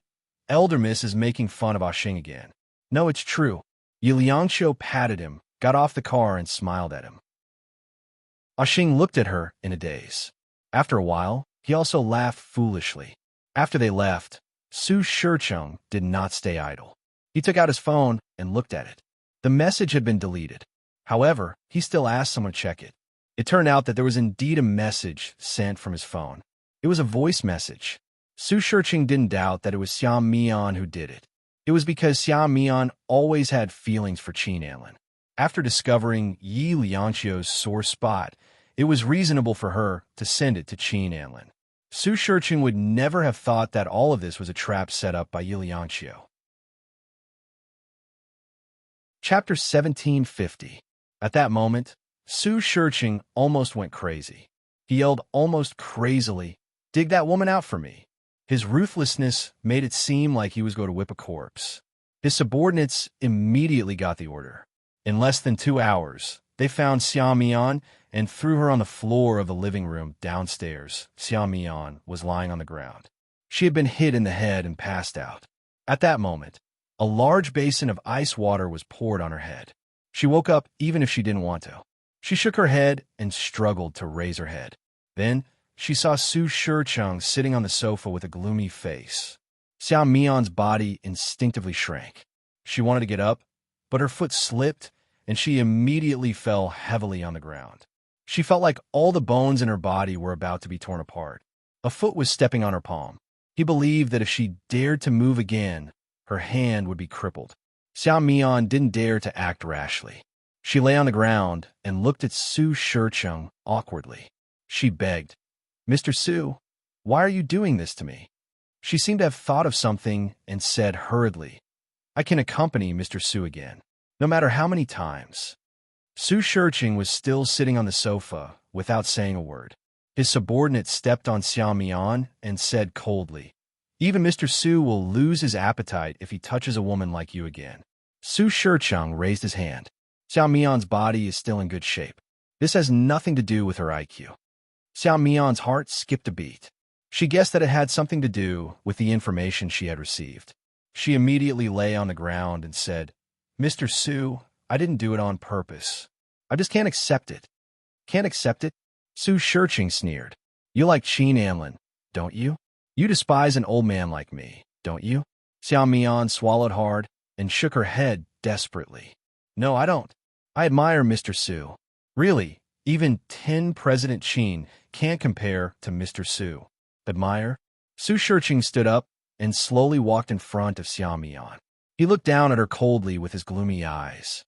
Elder Miss is making fun of Xing again. No, it's true. Yuliancio patted him, got off the car, and smiled at him. Xing looked at her in a daze. After a while, he also laughed foolishly. After they left, Su Shicheng did not stay idle. He took out his phone and looked at it. The message had been deleted. However, he still asked someone to check it. It turned out that there was indeed a message sent from his phone. It was a voice message. Su Shicheng didn't doubt that it was Xiao Mian who did it. It was because Xiao Mian always had feelings for Qin Anlin. After discovering Yi Liancio's sore spot, it was reasonable for her to send it to Qin Anlin. Su Shicheng would never have thought that all of this was a trap set up by Yi Liancio. Chapter 1750. At that moment, Su Shicheng almost went crazy. He yelled almost crazily, "Dig that woman out for me." His ruthlessness made it seem like he was going to whip a corpse. His subordinates immediately got the order. In less than 2 hours, they found Xiao Mian and threw her on the floor of the living room downstairs. Xiao Mian was lying on the ground. She had been hit in the head and passed out. At that moment, a large basin of ice water was poured on her head. She woke up even if she didn't want to. She shook her head and struggled to raise her head. Then, she saw Su Shicheng sitting on the sofa with a gloomy face. Xiao Mian's body instinctively shrank. She wanted to get up, but her foot slipped, and she immediately fell heavily on the ground. She felt like all the bones in her body were about to be torn apart. A foot was stepping on her palm. He believed that if she dared to move again, her hand would be crippled. Xiao Mian didn't dare to act rashly. She lay on the ground and looked at Su Shicheng awkwardly. She begged, "Mr. Su, why are you doing this to me?" She seemed to have thought of something and said hurriedly, "I can accompany Mr. Su again, no matter how many times." Su Shicheng was still sitting on the sofa without saying a word. His subordinate stepped on Xiao Mian and said coldly, "Even Mr. Su will lose his appetite if he touches a woman like you again." Su Shicheng raised his hand. Xiao Mian's body is still in good shape. This has nothing to do with her IQ. Xiao Mian's heart skipped a beat. She guessed that it had something to do with the information she had received. She immediately lay on the ground and said, "Mr. Su, I didn't do it on purpose. I just can't accept it." "Can't accept it?" Su Shicheng sneered. "You like Qin Anlin, don't you? You despise an old man like me, don't you?" Xiao Mian swallowed hard and shook her head desperately. "No, I don't. I admire Mr. Su. Really, even 10 President Qin can't compare to Mr. Su. Admire? Su Shirqing stood up and slowly walked in front of Xia Mian. He looked down at her coldly with his gloomy eyes.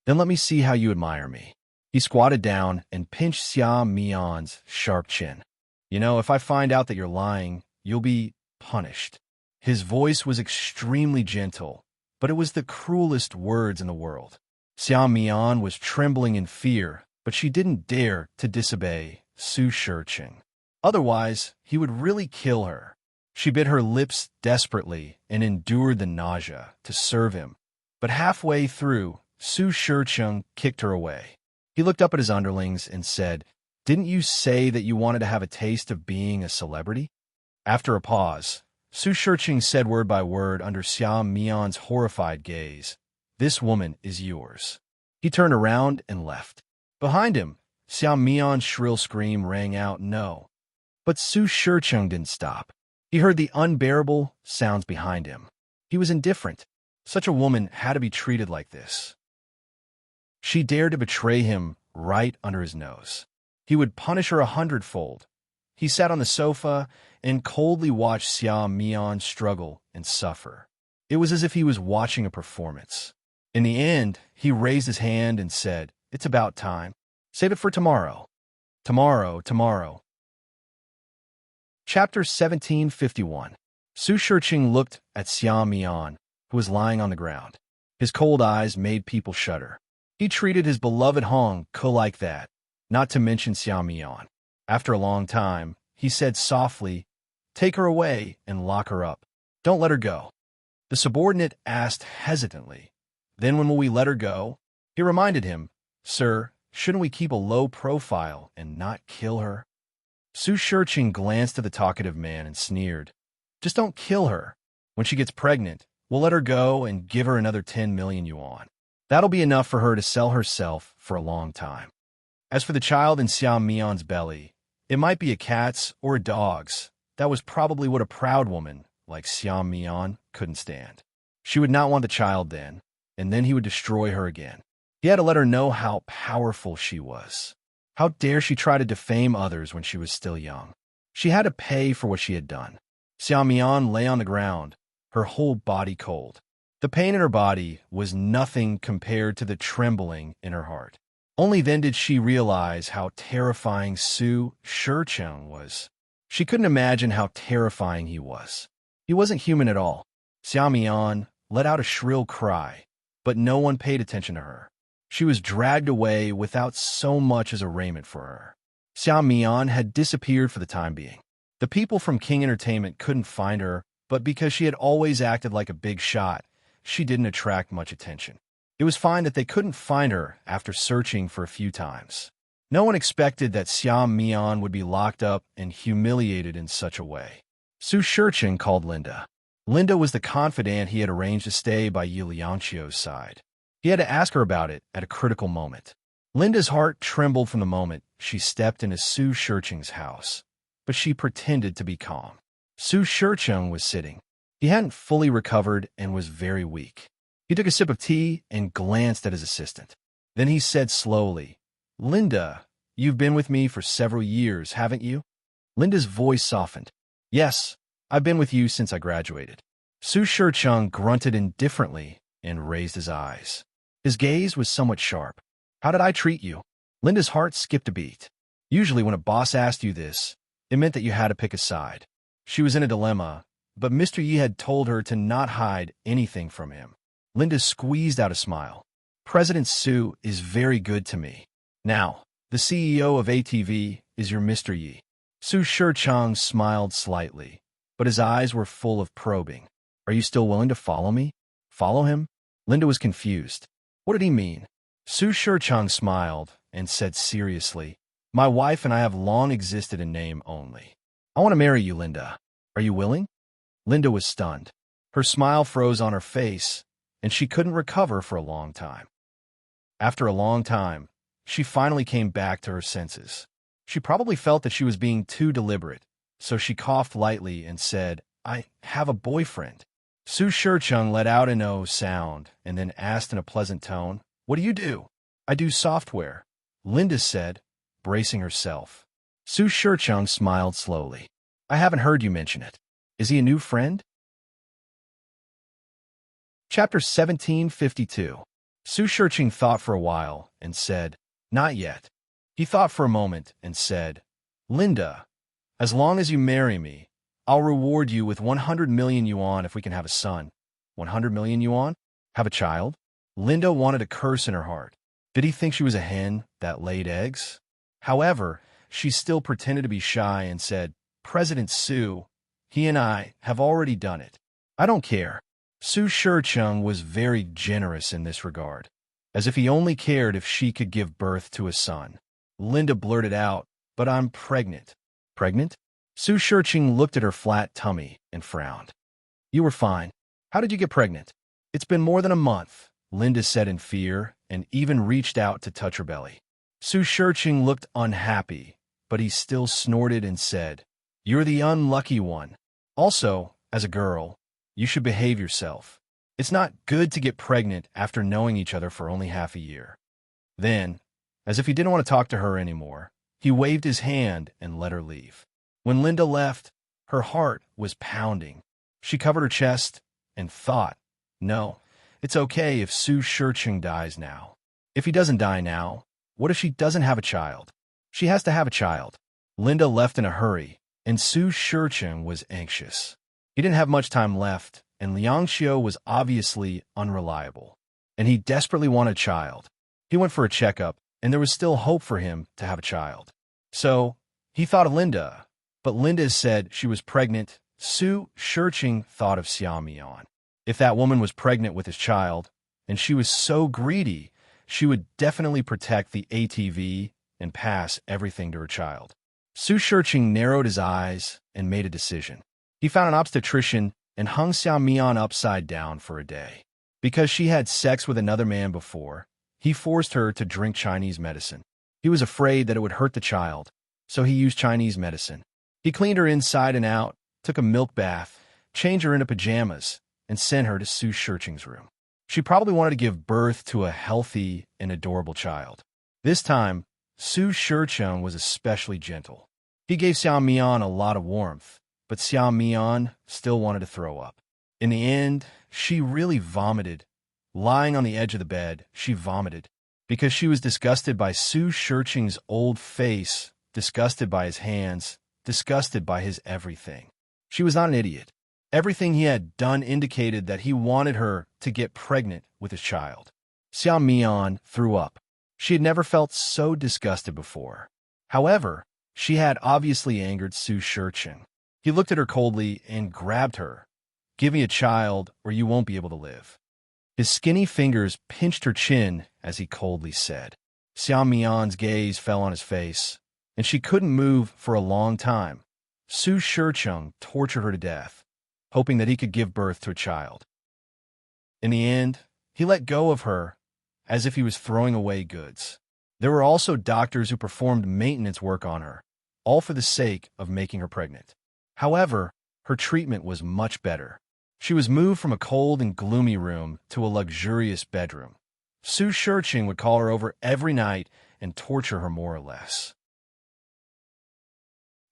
Then let me see how you admire me. He squatted down and pinched Xia Mian's sharp chin. You know, if I find out that you're lying, you'll be punished. His voice was extremely gentle, but it was the cruelest words in the world. Xia Mian was trembling in fear, but she didn't dare to disobey Su Shirqing. Otherwise, he would really kill her. She bit her lips desperately and endured the nausea to serve him. But halfway through, Su Shirqing kicked her away. He looked up at his underlings and said, "Didn't you say that you wanted to have a taste of being a celebrity?" After a pause, Su Shirqing said word by word under Xia Mian's horrified gaze, "This woman is yours." He turned around and left. Behind him, Xia Mian's shrill scream rang out, "No." But Su Shirqing didn't stop. He heard the unbearable sounds behind him. He was indifferent. Such a woman had to be treated like this. She dared to betray him right under his nose. He would punish her 100-fold. He sat on the sofa and coldly watched Xia Mian struggle and suffer. It was as if he was watching a performance. In the end, he raised his hand and said, "It's about time. Save it for tomorrow. Tomorrow. Chapter 1751. Su Shirqing looked at Xia Mian, who was lying on the ground. His cold eyes made people shudder. He treated his beloved Hong Ke like that, not to mention Xia Mian. After a long time, he said softly, "Take her away and lock her up. Don't let her go." The subordinate asked hesitantly, "Then when will we let her go?" He reminded him, "Sir, shouldn't we keep a low profile and not kill her?" Su Shirqing glanced at the talkative man and sneered, "Just don't kill her. When she gets pregnant, we'll let her go and give her another 10 million yuan. That'll be enough for her to sell herself for a long time. As for the child in Xia Mian's belly, it might be a cat's or a dog's. That was probably what a proud woman like Xia Mian couldn't stand. She would not want the child then, and then he would destroy her again. He had to let her know how powerful she was. How dare she try to defame others when she was still young? She had to pay for what she had done. Xia Mian lay on the ground, her whole body cold. The pain in her body was nothing compared to the trembling in her heart. Only then did she realize how terrifying Su Shirqing was. She couldn't imagine how terrifying he was. He wasn't human at all. Xia Mian let out a shrill cry, but no one paid attention to her. She was dragged away without so much as a raiment for her. Xia Mian had disappeared for the time being. The people from King Entertainment couldn't find her, but because she had always acted like a big shot, she didn't attract much attention. It was fine that they couldn't find her after searching for a few times. No one expected that Xia Mian would be locked up and humiliated in such a way. Su Shirqing called Linda. Linda was the confidant he had arranged to stay by Yi Liangqiu's side. He had to ask her about it at a critical moment. Linda's heart trembled from the moment she stepped into Su Shirqing's house, but she pretended to be calm. Su Shirqing was sitting. He hadn't fully recovered and was very weak. He took a sip of tea and glanced at his assistant. Then he said slowly, "Linda, you've been with me for several years, haven't you?" Linda's voice softened. "Yes, I've been with you since I graduated." Su Shirqing grunted indifferently and raised his eyes. His gaze was somewhat sharp. "How did I treat you?" Linda's heart skipped a beat. Usually when a boss asked you this, it meant that you had to pick a side. She was in a dilemma, but Mr. Yi had told her to not hide anything from him. Linda squeezed out a smile. "President Su is very good to me. Now, the CEO of ATV is your Mr. Yi." Su Shirqing smiled slightly, but his eyes were full of probing. "Are you still willing to follow me?" "Follow him?" Linda was confused. What did he mean? Su Shirqing smiled and said seriously, "My wife and I have long existed in name only. I want to marry you, Linda. Are you willing?" Linda was stunned. Her smile froze on her face, and she couldn't recover for a long time. After a long time, she finally came back to her senses. She probably felt that she was being too deliberate, so she coughed lightly and said, "I have a boyfriend." Su Shirqing let out an "oh" sound and then asked in a pleasant tone, "What do you do?" I do software, Linda said, bracing herself. Su Shicheng smiled slowly. I haven't heard you mention it. Is he a new friend? Chapter 1752. Su Shicheng thought for a while and said, Not yet. He thought for a moment and said, Linda, as long as you marry me, I'll reward you with 100 million yuan if we can have a son. 100 million yuan? Have a child? Linda wanted a curse in her heart. Did he think she was a hen that laid eggs? However, she still pretended to be shy and said, President Su, he and I have already done it. I don't care. Su Shicheng was very generous in this regard, as if he only cared if she could give birth to a son. Linda blurted out, But I'm pregnant. Pregnant? Su Shicheng looked at her flat tummy and frowned. You were fine. How did you get pregnant? It's been more than a month, Linda said in fear, and even reached out to touch her belly. Su Shicheng looked unhappy, but he still snorted and said, You're the unlucky one. Also, as a girl, you should behave yourself. It's not good to get pregnant after knowing each other for only half a year. Then, as if he didn't want to talk to her anymore, he waved his hand and let her leave. When Linda left, her heart was pounding. She covered her chest and thought, No, it's okay if Su Shicheng dies now. If he doesn't die now, what if she doesn't have a child? She has to have a child. Linda left in a hurry, and Su Shicheng was anxious. He didn't have much time left, and Liang Xiu was obviously unreliable, and he desperately wanted a child. He went for a checkup, and there was still hope for him to have a child. So, he thought of Linda, but Linda said she was pregnant. Su Shicheng thought of Xiao Mian. If that woman was pregnant with his child, and she was so greedy, she would definitely protect the ATV and pass everything to her child. Su Shicheng narrowed his eyes and made a decision. He found an obstetrician and hung Xiao Mian upside down for a day. Because she had sex with another man before, he forced her to drink Chinese medicine. He was afraid that it would hurt the child, so he used Chinese medicine. He cleaned her inside and out, took a milk bath, changed her into pajamas, and sent her to Su Shicheng's room. She probably wanted to give birth to a healthy and adorable child. This time, Su Shicheng was especially gentle. He gave Xiao Mian a lot of warmth, but Xiao Mian still wanted to throw up. In the end, she really vomited. Lying on the edge of the bed, she vomited. Because she was disgusted by Su Shicheng's old face, disgusted by his hands, disgusted by his everything. She was not an idiot. Everything he had done indicated that he wanted her to get pregnant with his child. Xiao Mian threw up. She had never felt so disgusted before. However, she had obviously angered Su Shicheng. He looked at her coldly and grabbed her. Give me a child or you won't be able to live. His skinny fingers pinched her chin as he coldly said. Xiao Mian's gaze fell on his face, and she couldn't move for a long time. Su Shicheng tortured her to death, hoping that he could give birth to a child. In the end, he let go of her as if he was throwing away goods. There were also doctors who performed maintenance work on her, all for the sake of making her pregnant. However, her treatment was much better. She was moved from a cold and gloomy room to a luxurious bedroom. Su Shicheng would call her over every night and torture her more or less.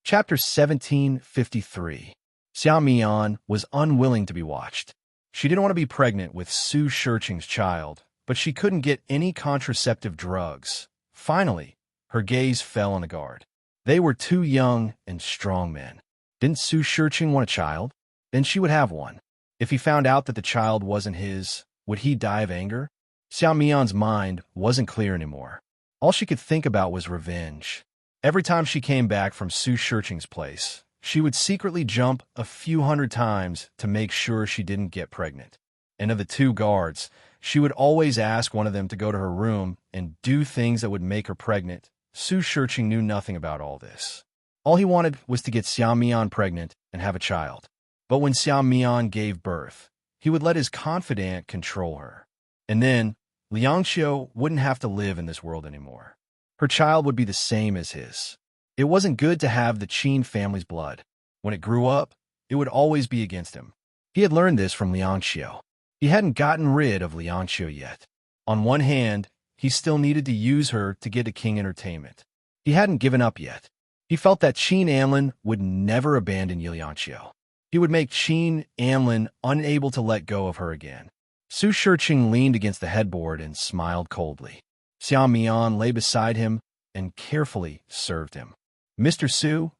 Chapter 1753. Xiao Mian was unwilling to be watched. She didn't want to be pregnant with Su Shicheng's child, but she couldn't get any contraceptive drugs. Finally, her gaze fell on the guard. They were two young and strong men. Didn't Su Shicheng want a child? Then she would have one. If he found out that the child wasn't his, would he die of anger? Xiao Mian's mind wasn't clear anymore. All she could think about was revenge. Every time she came back from Su Shicheng's place, she would secretly jump a few hundred times to make sure she didn't get pregnant. And of the two guards, she would always ask one of them to go to her room and do things that would make her pregnant. Su Shicheng knew nothing about all this. All he wanted was to get Xiao Mian pregnant and have a child. But when Xiao Mian gave birth, he would let his confidant control her. And then, Liang Xiu wouldn't have to live in this world anymore. Her child would be the same as his. It wasn't good to have the Qin family's blood. When it grew up, it would always be against him. He had learned this from Liang Xiu. He hadn't gotten rid of Liang Xiu yet. On one hand, he still needed to use her to get to King Entertainment. He hadn't given up yet. He felt that Qin Anlin would never abandon Liangqiu. He would make Qin Anlin unable to let go of her again. Su Shiqing leaned against the headboard and smiled coldly. Xiao Mian lay beside him and carefully served him. "Mr. Su,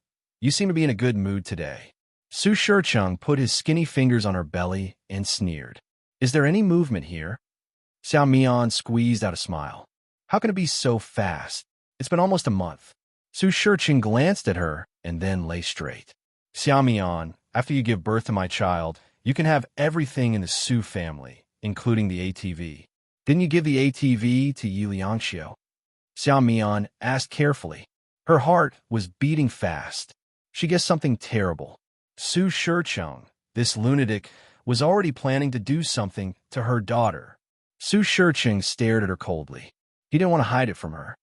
you seem to be in a good mood today." Su Shiqing put his skinny fingers on her belly and sneered. "Is there any movement here?" Xiao Mian squeezed out a smile. "How can it be so fast? It's been almost a month." Su Shiqing glanced at her and then lay straight. "Xiao Mian, after you give birth to my child, you can have everything in the Su family, including the ATV. Didn't you give the ATV to Yi Liangqiu?" Xiao Mian asked carefully. Her heart was beating fast. She guessed something terrible. Su Shiqing, this lunatic, was already planning to do something to her daughter. Su Shiqing stared at her coldly. He didn't want to hide it from her.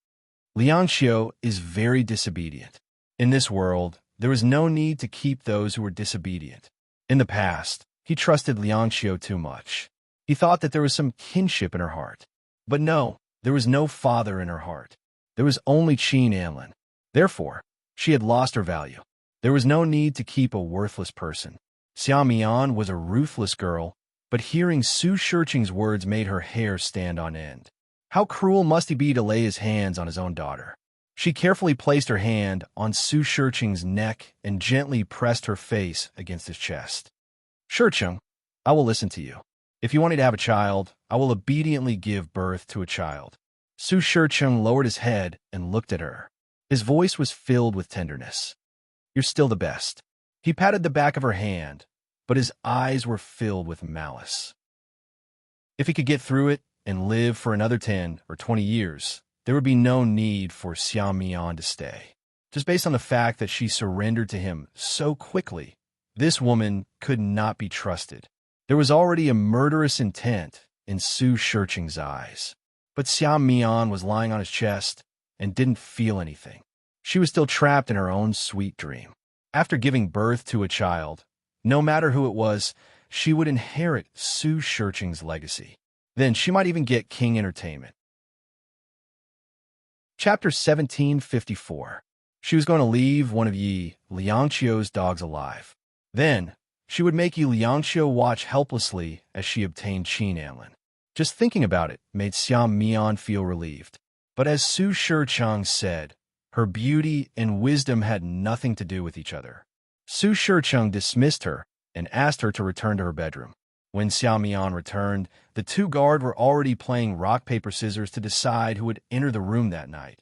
Liangqiu is very disobedient. In this world, there was no need to keep those who were disobedient. In the past, he trusted Liangqiu too much. He thought that there was some kinship in her heart. But no, there was no father in her heart. There was only Qin Anlin. Therefore, she had lost her value. There was no need to keep a worthless person. Xiao Mian was a ruthless girl, but hearing Su Shiqing's words made her hair stand on end. How cruel must he be to lay his hands on his own daughter? She carefully placed her hand on Su Shiqing's neck and gently pressed her face against his chest. "Shiqing, I will listen to you. If you want me to have a child, I will obediently give birth to a child." Su Shiqing lowered his head and looked at her. His voice was filled with tenderness. "You're still the best." He patted the back of her hand, but his eyes were filled with malice. If he could get through it and live for another 10 or 20 years, there would be no need for Xiao Mian to stay. Just based on the fact that she surrendered to him so quickly, this woman could not be trusted. There was already a murderous intent in Su Shiqing's eyes. But Xiao Mian was lying on his chest and didn't feel anything. She was still trapped in her own sweet dream. After giving birth to a child, no matter who it was, she would inherit Su Shiqing's legacy. Then she might even get King Entertainment. Chapter 1754. She was going to leave one of Yi Liangqiu's dogs alive. Then, she would make Yi Liangqiu watch helplessly as she obtained Qin Anlin. Just thinking about it made Xiao Mian feel relieved. But as Su Shiqing said, her beauty and wisdom had nothing to do with each other. Su Shiqing dismissed her and asked her to return to her bedroom. When Xiao Mian returned, the two guards were already playing rock, paper, scissors to decide who would enter the room that night.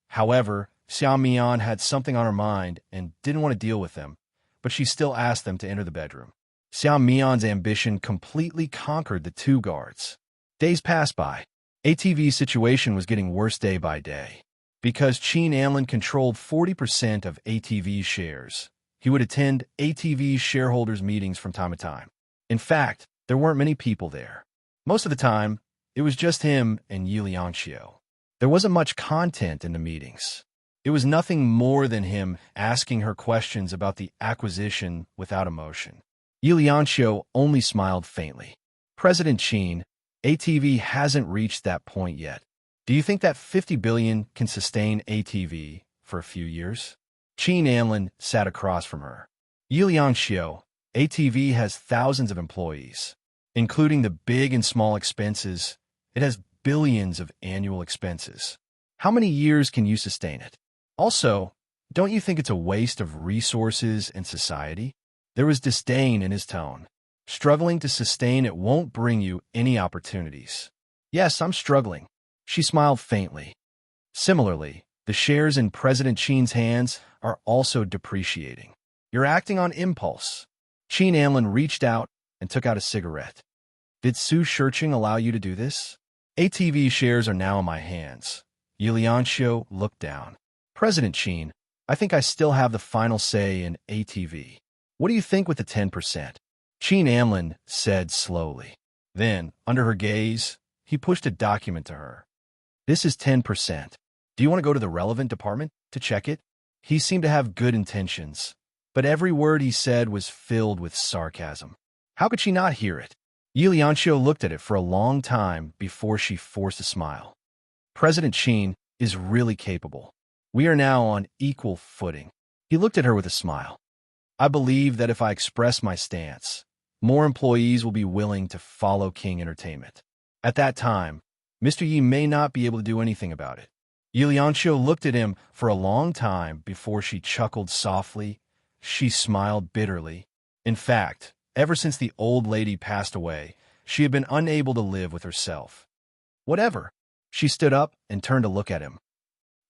However, Xiao Mian had something on her mind and didn't want to deal with them, but she still asked them to enter the bedroom. Xiao Mian's ambition completely conquered the two guards. Days passed by. ATV's situation was getting worse day by day. Because Qin Anlin controlled 40% of ATV's shares, he would attend ATV's shareholders' meetings from time to time. In fact, there weren't many people there. Most of the time, it was just him and Yi Liangqiu. There wasn't much content in the meetings. It was nothing more than him asking her questions about the acquisition without emotion. Yi Liangqiu only smiled faintly. "President Qin, ATV hasn't reached that point yet. Do you think that 50 billion can sustain ATV for a few years?" Qin Anlin sat across from her. "Yi Liangqiu, ATV has thousands of employees. Including the big and small expenses, it has billions of annual expenses. How many years can you sustain it? Also, don't you think it's a waste of resources and society?" There was disdain in his tone. "Struggling to sustain it won't bring you any opportunities." "Yes, I'm struggling." She smiled faintly. Similarly, the shares in President Qin's hands are also depreciating. You're acting on impulse. Qin Anlin reached out and took out a cigarette. "Did Su Shiqing allow you to do this?" "ATV shares are now in my hands." Yi Liangqiu looked down. "President Qin, I think I still have the final say in ATV. What do you think with the 10%? Qin Anlin said slowly. Then, under her gaze, he pushed a document to her. "This is 10%. Do you want to go to the relevant department to check it?" He seemed to have good intentions, but every word he said was filled with sarcasm. How could she not hear it? Yi Liangqiu looked at it for a long time before she forced a smile. President Qin is really capable. We are now on equal footing. He looked at her with a smile. I believe that if I express my stance, more employees will be willing to follow King Entertainment. At that time, Mr. Yi may not be able to do anything about it. Liangqiu looked at him for a long time before she chuckled softly. She smiled bitterly. In fact, ever since the old lady passed away, she had been unable to live with herself. Whatever. She stood up and turned to look at him.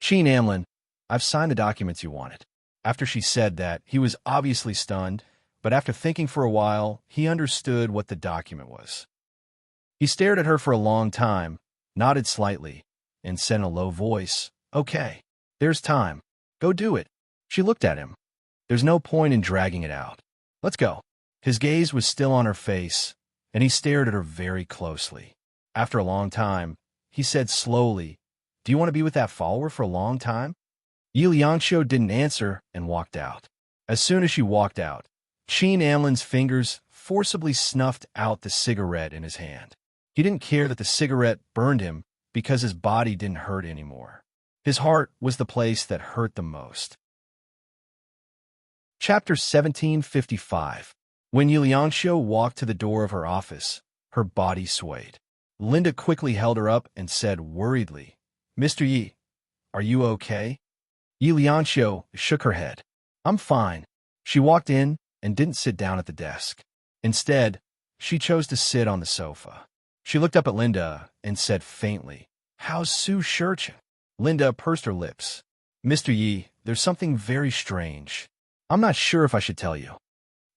Qin Amlin, I've signed the documents you wanted. After she said that, he was obviously stunned, but after thinking for a while, he understood what the document was. He stared at her for a long time, nodded slightly, and said in a low voice, Okay, there's time. Go do it. She looked at him. There's no point in dragging it out. Let's go. His gaze was still on her face, and he stared at her very closely. After a long time, he said slowly, Do you want to be with that follower for a long time? Liangqiu didn't answer and walked out. As soon as she walked out, Qin Amlin's fingers forcibly snuffed out the cigarette in his hand. He didn't care that the cigarette burned him because his body didn't hurt anymore. His heart was the place that hurt the most. Chapter 1755. When Liangqiu walked to the door of her office, her body swayed. Linda quickly held her up and said worriedly, Mr. Yi, are you okay? Liangqiu shook her head. I'm fine. She walked in and didn't sit down at the desk. Instead, she chose to sit on the sofa. She looked up at Linda and said faintly, How's Su Shurchen? Linda pursed her lips. Mr. Yi, there's something very strange. I'm not sure if I should tell you.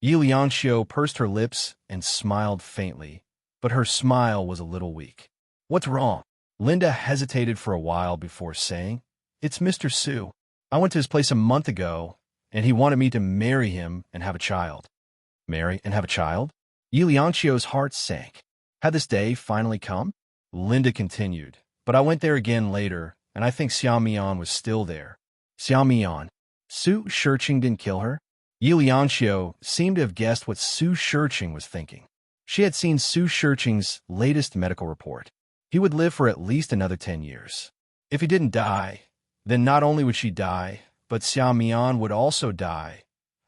Liangqiu pursed her lips and smiled faintly, but her smile was a little weak. What's wrong? Linda hesitated for a while before saying, It's Mr. Su. I went to his place a month ago, and he wanted me to marry him and have a child. Marry and have a child? Liangqiu's heart sank. Had this day finally come? Linda continued, but I went there again later, and I think Xiao Mian was still there. Xiao Mian. Su Shurchen didn't kill her? Liangqiu seemed to have guessed what Su Shurchen was thinking. She had seen Su Shurchen's latest medical report. He would live for at least another 10 years. If he didn't die, then not only would she die, but Xiao Mian would also die.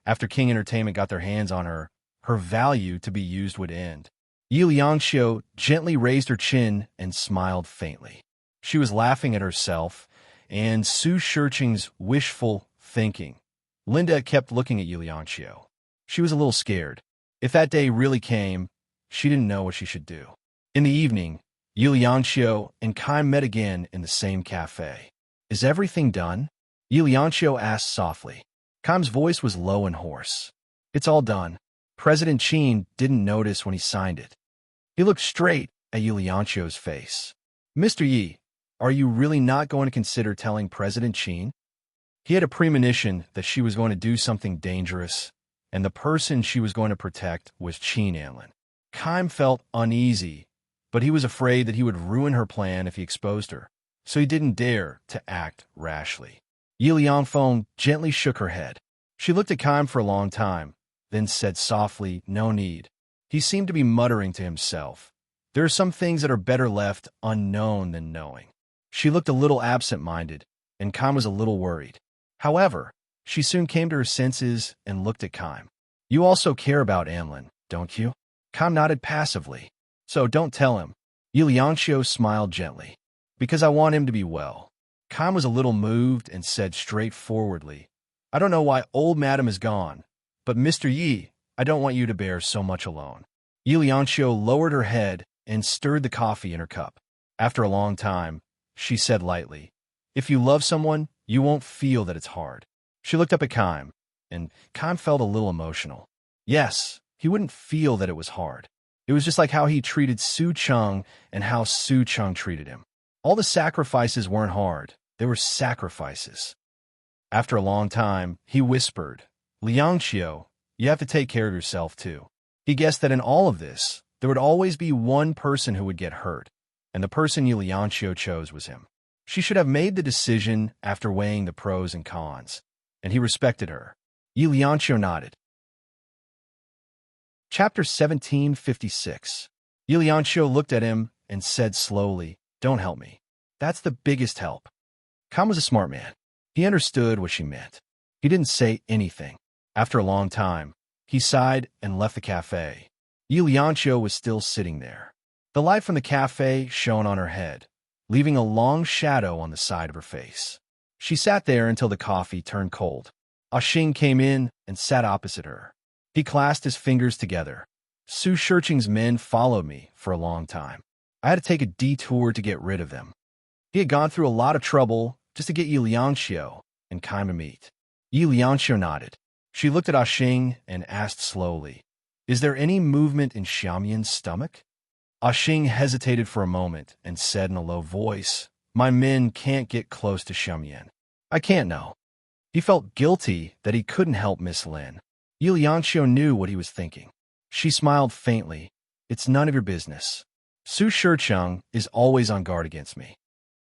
After King Entertainment got their hands on her, her value to be used would end. Liangqiu gently raised her chin and smiled faintly. She was laughing at herself and Su Shurchen's wishful thinking. Linda kept looking at Liangqiu. She was a little scared. If that day really came, she didn't know what she should do. In the evening, Liangqiu and Kai met again in the same cafe. Is everything done? Liangqiu asked softly. Kai's voice was low and hoarse. It's all done. President Qin didn't notice when he signed it. He looked straight at Liangqiu's face. Mr. Yi, are you really not going to consider telling President Qin? He had a premonition that she was going to do something dangerous, and the person she was going to protect was Qin Amlin. Kai felt uneasy, but he was afraid that he would ruin her plan if he exposed her, so he didn't dare to act rashly. Liangfeng gently shook her head. She looked at Kai for a long time, then said softly, No need. He seemed to be muttering to himself. There are some things that are better left unknown than knowing. She looked a little absent-minded, and Kai was a little worried. However, she soon came to her senses and looked at Kai. You also care about Amlin, don't you? Kai nodded passively. So don't tell him. Liangqiu smiled gently. Because I want him to be well. Kai was a little moved and said straightforwardly, I don't know why old madam is gone, but Mr. Yi, I don't want you to bear so much alone. Liangqiu lowered her head and stirred the coffee in her cup. After a long time, she said lightly, If you love someone, you won't feel that it's hard. She looked up at Kai, and Kai felt a little emotional. Yes, he wouldn't feel that it was hard. It was just like how he treated Su Cheng and how Su Cheng treated him. All the sacrifices weren't hard. They were sacrifices. After a long time, he whispered, Liangqiu, you have to take care of yourself too. He guessed that in all of this, there would always be one person who would get hurt, and the person Liangqiu chose was him. She should have made the decision after weighing the pros and cons, and he respected her. Liangqiu nodded. Chapter 1756. Liangqiu looked at him and said slowly, Don't help me. That's the biggest help. Khan was a smart man. He understood what she meant. He didn't say anything. After a long time, he sighed and left the cafe. Yulianchio was still sitting there. The light from the cafe shone on her head, leaving a long shadow on the side of her face. She sat there until the coffee turned cold. Xing came in and sat opposite her. He clasped his fingers together. Su Shirqing's men followed me for a long time. I had to take a detour to get rid of them. He had gone through a lot of trouble just to get Yulianchio and Kai to meet. Yulianchio nodded. She looked at Xing and asked slowly, "Is there any movement in Xiaomian's stomach?" Xing hesitated for a moment and said in a low voice, "My men can't get close to Xiaomian. I can't know." He felt guilty that he couldn't help Miss Lin. Yulianchio knew what he was thinking. She smiled faintly. "It's none of your business. Su Shircheng is always on guard against me."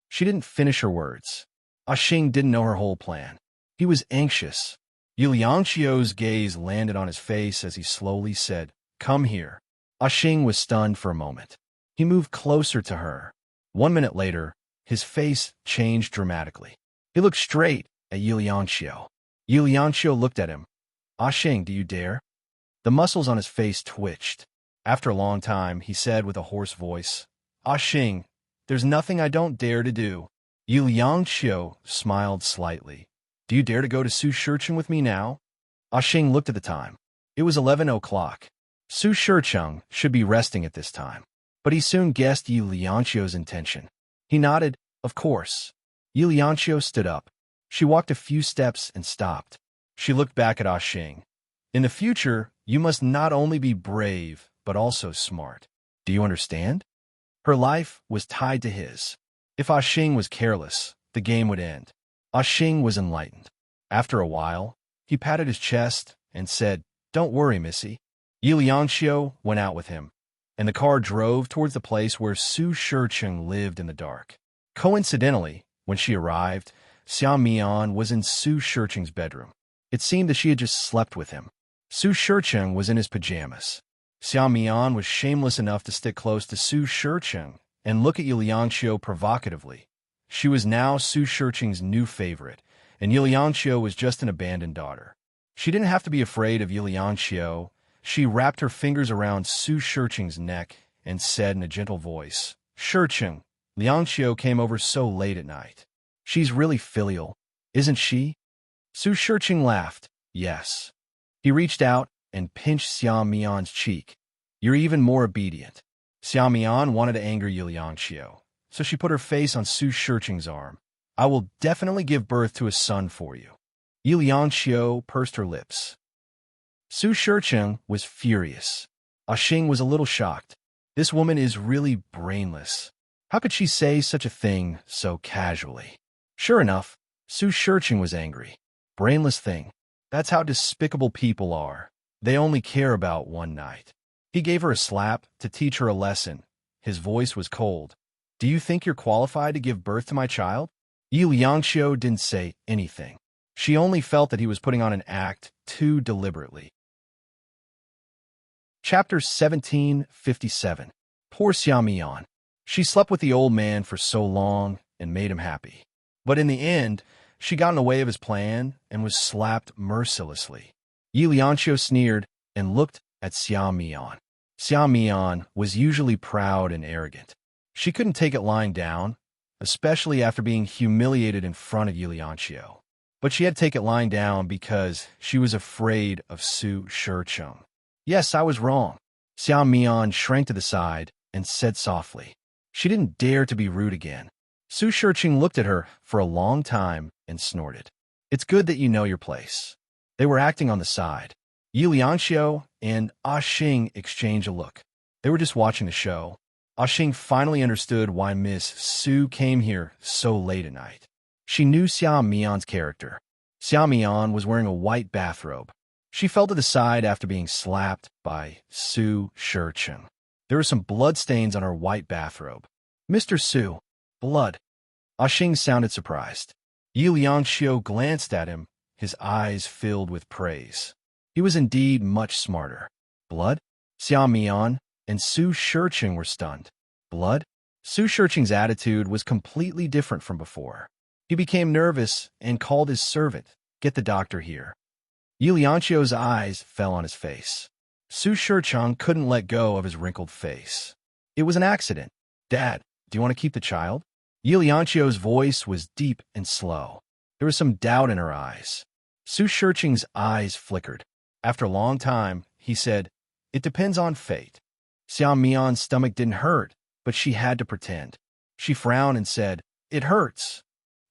She didn't finish her words. Xing didn't know her whole plan. He was anxious. Yulianchio's gaze landed on his face as he slowly said, "Come here." Xing was stunned for a moment. He moved closer to her. 1 minute later, his face changed dramatically. He looked straight at Yulianchio. Yulianchio looked at him. "Xing, do you dare?" The muscles on his face twitched. After a long time, he said with a hoarse voice, "Xing, there's nothing I don't dare to do." Yulianchio smiled slightly. "Do you dare to go to Su Shircheng with me now?" Xing looked at the time. It was 11 o'clock. Su Shircheng should be resting at this time, but he soon guessed Yulianchio's intention. He nodded, "Of course." Yulianchio stood up. She walked a few steps and stopped. She looked back at Xing. "In the future, you must not only be brave, but also smart. Do you understand?" Her life was tied to his. If Xing was careless, the game would end. Xing was enlightened. After a while, he patted his chest and said, "Don't worry, Missy." Yulianchio went out with him, and the car drove towards the place where Su Shircheng lived in the dark. Coincidentally, when she arrived, Xiao Mian was in Su Shircheng's bedroom. It seemed that she had just slept with him. Su Shircheng was in his pajamas. Xiao Mian was shameless enough to stick close to Su Shircheng and look at Yulianchio provocatively. She was now Su Shircheng's new favorite, and Yulianchio was just an abandoned daughter. She didn't have to be afraid of Yulianchio. She wrapped her fingers around Su Shircheng's neck and said in a gentle voice, "Shircheng, Liangchio came over so late at night. She's really filial, isn't she?" Su Shircheng laughed. "Yes." He reached out and pinched Xiao Mian's cheek. "You're even more obedient." Xiao Mian wanted to anger Yulianchio, so she put her face on Su Shircheng's arm. "I will definitely give birth to a son for you." Yulianchio pursed her lips. Su Shircheng was furious. Xing was a little shocked. This woman is really brainless. How could she say such a thing so casually? Sure enough, Su Shircheng was angry. Brainless thing. That's how despicable people are. They only care about one night. He gave her a slap to teach her a lesson. His voice was cold. "Do you think you're qualified to give birth to my child?" Yulianchio didn't say anything. She only felt that he was putting on an act too deliberately. Chapter 1757. Poor Xiao Mian. She slept with the old man for so long and made him happy. But in the end, she got in the way of his plan and was slapped mercilessly. Yulianchio sneered and looked at Xiao Mian. Xiao Mian was usually proud and arrogant. She couldn't take it lying down, especially after being humiliated in front of Yulianchio. But she had to take it lying down because she was afraid of Su Shircheng. "Yes, I was wrong." Xiao Mian shrank to the side and said softly. She didn't dare to be rude again. Su Shircheng looked at her for a long time and snorted. "It's good that you know your place." They were acting on the side. Yulianchio and Xing exchanged a look. They were just watching the show. Xing finally understood why Miss Su came here so late at night. She knew Xiao Mian's character. Xiao Mian was wearing a white bathrobe. She fell to the side after being slapped by Su Shircheng. There were some blood stains on her white bathrobe. "Mr. Su, blood." Xing sounded surprised. Yulianchio glanced at him, his eyes filled with praise. He was indeed much smarter. "Blood?" Xiao Mian and Su Shircheng were stunned. "Blood?" Su Shirqing's attitude was completely different from before. He became nervous and called his servant, "Get the doctor here." Yi Lianqiu's eyes fell on his face. Su Shirqing couldn't let go of his wrinkled face. "It was an accident. Dad, do you want to keep the child?" Yi Lianqiu's voice was deep and slow. There was some doubt in her eyes. Su Shirqing's eyes flickered. After a long time, he said, "It depends on fate." Xiao Mian's stomach didn't hurt, but she had to pretend. She frowned and said, "It hurts."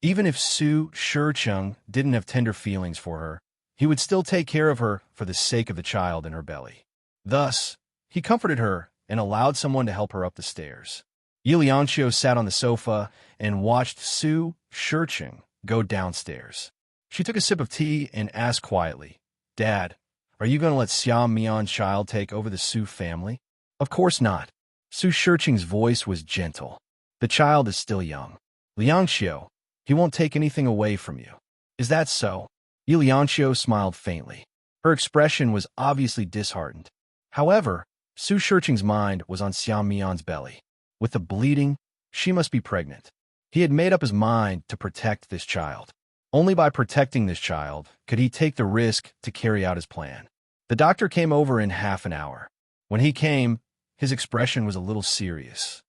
Even if Su Shirqing didn't have tender feelings for her, he would still take care of her for the sake of the child in her belly. Thus, he comforted her and allowed someone to help her up the stairs. Yi Lianqiu sat on the sofa and watched Su Shirqing go downstairs. She took a sip of tea and asked quietly, "Dad, are you going to let Xiao Mian's child take over the Su family?" "Of course not." Su Shirqing's voice was gentle. "The child is still young. Lianqiu, he won't take anything away from you." "Is that so?" Yi Lianqiu smiled faintly. Her expression was obviously disheartened. However, Su Shirqing's mind was on Xiao Mian's belly. With the bleeding, she must be pregnant. He had made up his mind to protect this child. Only by protecting this child could he take the risk to carry out his plan. The doctor came over in half an hour. When he came, his expression was a little serious.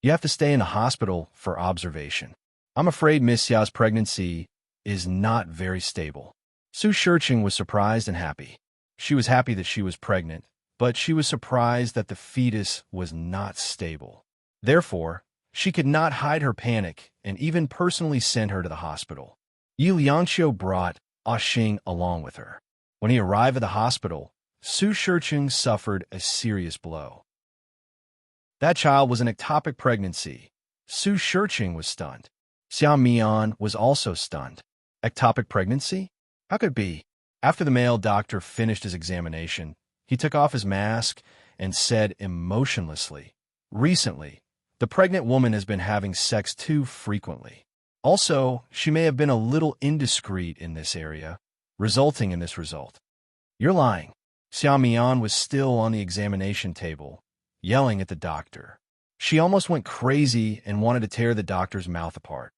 "You have to stay in the hospital for observation. I'm afraid Miss Xiao's pregnancy is not very stable." Su Shirqing was surprised and happy. She was happy that she was pregnant, but she was surprised that the fetus was not stable. Therefore, she could not hide her panic and even personally sent her to the hospital. Yi Lianqiu brought Xing along with her. When he arrived at the hospital, Su Shirqing suffered a serious blow. That child was an ectopic pregnancy. Su Shirqing was stunned. Xiao Mian was also stunned. Ectopic pregnancy? How could it be? After the male doctor finished his examination, he took off his mask and said emotionlessly, "Recently, the pregnant woman has been having sex too frequently. Also, she may have been a little indiscreet in this area, resulting in this result." "You're lying." Xiao Mian was still on the examination table, yelling at the doctor. She almost went crazy and wanted to tear the doctor's mouth apart.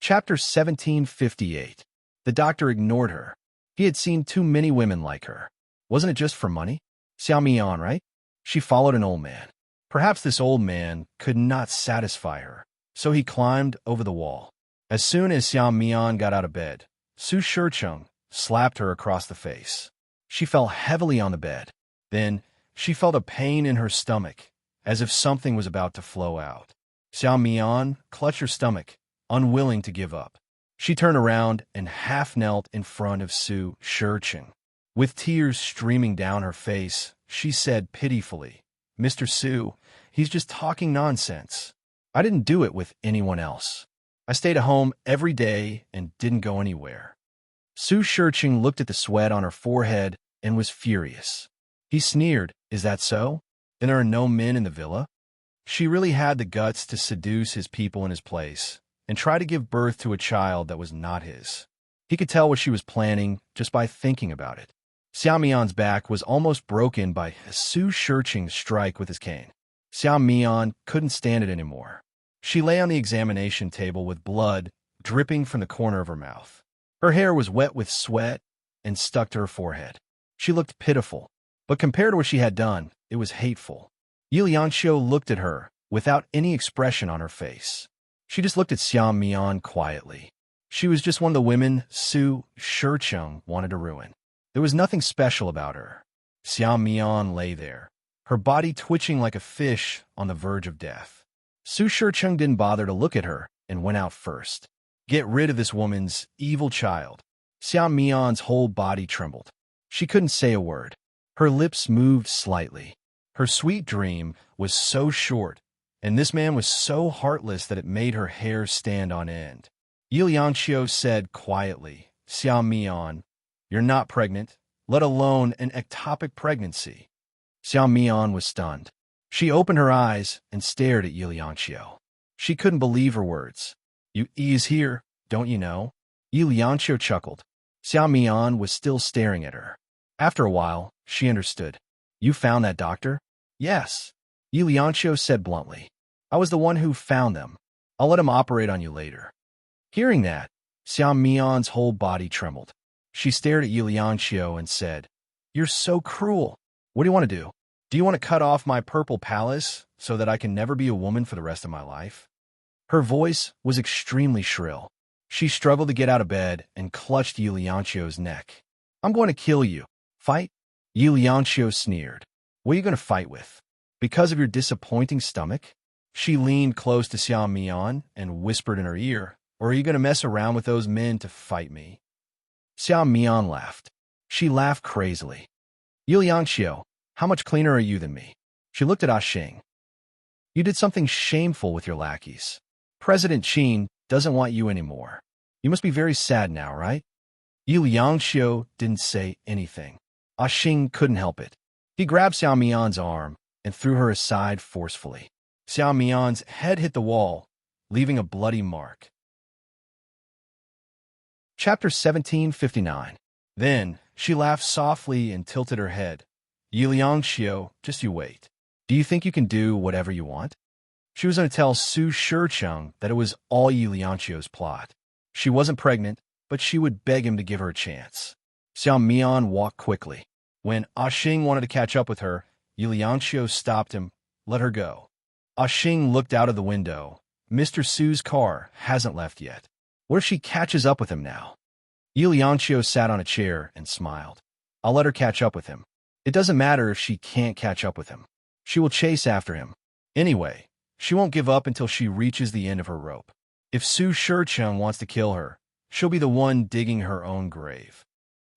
Chapter 1758. The doctor ignored her. He had seen too many women like her. Wasn't it just for money? Xiao Mian, right? She followed an old man. Perhaps this old man could not satisfy her, so he climbed over the wall. As soon as Xiao Mian got out of bed, Su Shirqing slapped her across the face. She fell heavily on the bed. Then, she felt a pain in her stomach, as if something was about to flow out. Xiao Mian clutched her stomach, unwilling to give up. She turned around and half-knelt in front of Su Shirqing. With tears streaming down her face, she said pitifully, "Mr. Su, he's just talking nonsense. I didn't do it with anyone else. I stayed at home every day and didn't go anywhere." Su Shirqing looked at the sweat on her forehead and was furious. He sneered, "Is that so? Then there are no men in the villa?" She really had the guts to seduce his people in his place and try to give birth to a child that was not his. He could tell what she was planning just by thinking about it. Xiao Mian's back was almost broken by Su Shirqing's strike with his cane. Xiao Mian couldn't stand it anymore. She lay on the examination table with blood dripping from the corner of her mouth. Her hair was wet with sweat and stuck to her forehead. She looked pitiful, but compared to what she had done, it was hateful. Yi Lianqiu looked at her without any expression on her face. She just looked at Xiao Mian quietly. She was just one of the women Su Shirqing wanted to ruin. There was nothing special about her. Xiao Mian lay there, her body twitching like a fish on the verge of death. Su Shirqing didn't bother to look at her and went out first. Get rid of this woman's evil child. Xiao Mian's whole body trembled. She couldn't say a word. Her lips moved slightly. Her sweet dream was so short, and this man was so heartless that it made her hair stand on end. Yi Lianqiu said quietly, "Xiao Mian, you're not pregnant, let alone an ectopic pregnancy." Xiao Mian was stunned. She opened her eyes and stared at Yi Lianqiu. She couldn't believe her words. "You is here, don't you know?" Yi Lianqiu chuckled. Xiao Mian was still staring at her. After a while, she understood. "You found that doctor?" "Yes." Yi Lianxiu said bluntly. I was the one who found them. I'll let him operate on you later. Hearing that, Xiao Mian's whole body trembled. She stared at Yi Lianxiu and said, You're so cruel. What do you want to do? Do you want to cut off my purple palace so that I can never be a woman for the rest of my life? Her voice was extremely shrill. She struggled to get out of bed and clutched Yi Lianxiu's neck. I'm going to kill you. Fight? Yi Lianxiu sneered. What are you going to fight with? Because of your disappointing stomach? She leaned close to Xiao Mian and whispered in her ear, Or are you going to mess around with those men to fight me? Xiao Mian laughed. She laughed crazily. Yi Lianxiu, how much cleaner are you than me? She looked at Xing. You did something shameful with your lackeys. President Qin doesn't want you anymore. You must be very sad now, right? Yi Lianxiu didn't say anything. Xing couldn't help it. He grabbed Xiao Mian's arm and threw her aside forcefully. Xiao Mian's head hit the wall, leaving a bloody mark. Chapter 1759. Then she laughed softly and tilted her head. Yi Lianxiu, just you wait. Do you think you can do whatever you want? She was going to tell Su Shicheng that it was all Yi Lianxiu's plot. She wasn't pregnant, but she would beg him to give her a chance. Xiao Mian walked quickly. When Xing wanted to catch up with her, Yi Lianxiu stopped him, let her go. Xing looked out of the window. Mr. Su's car hasn't left yet. What if she catches up with him now? Yi Lianxiu sat on a chair and smiled. I'll let her catch up with him. It doesn't matter if she can't catch up with him. She will chase after him. Anyway, she won't give up until she reaches the end of her rope. If Su Shicheng wants to kill her, she'll be the one digging her own grave.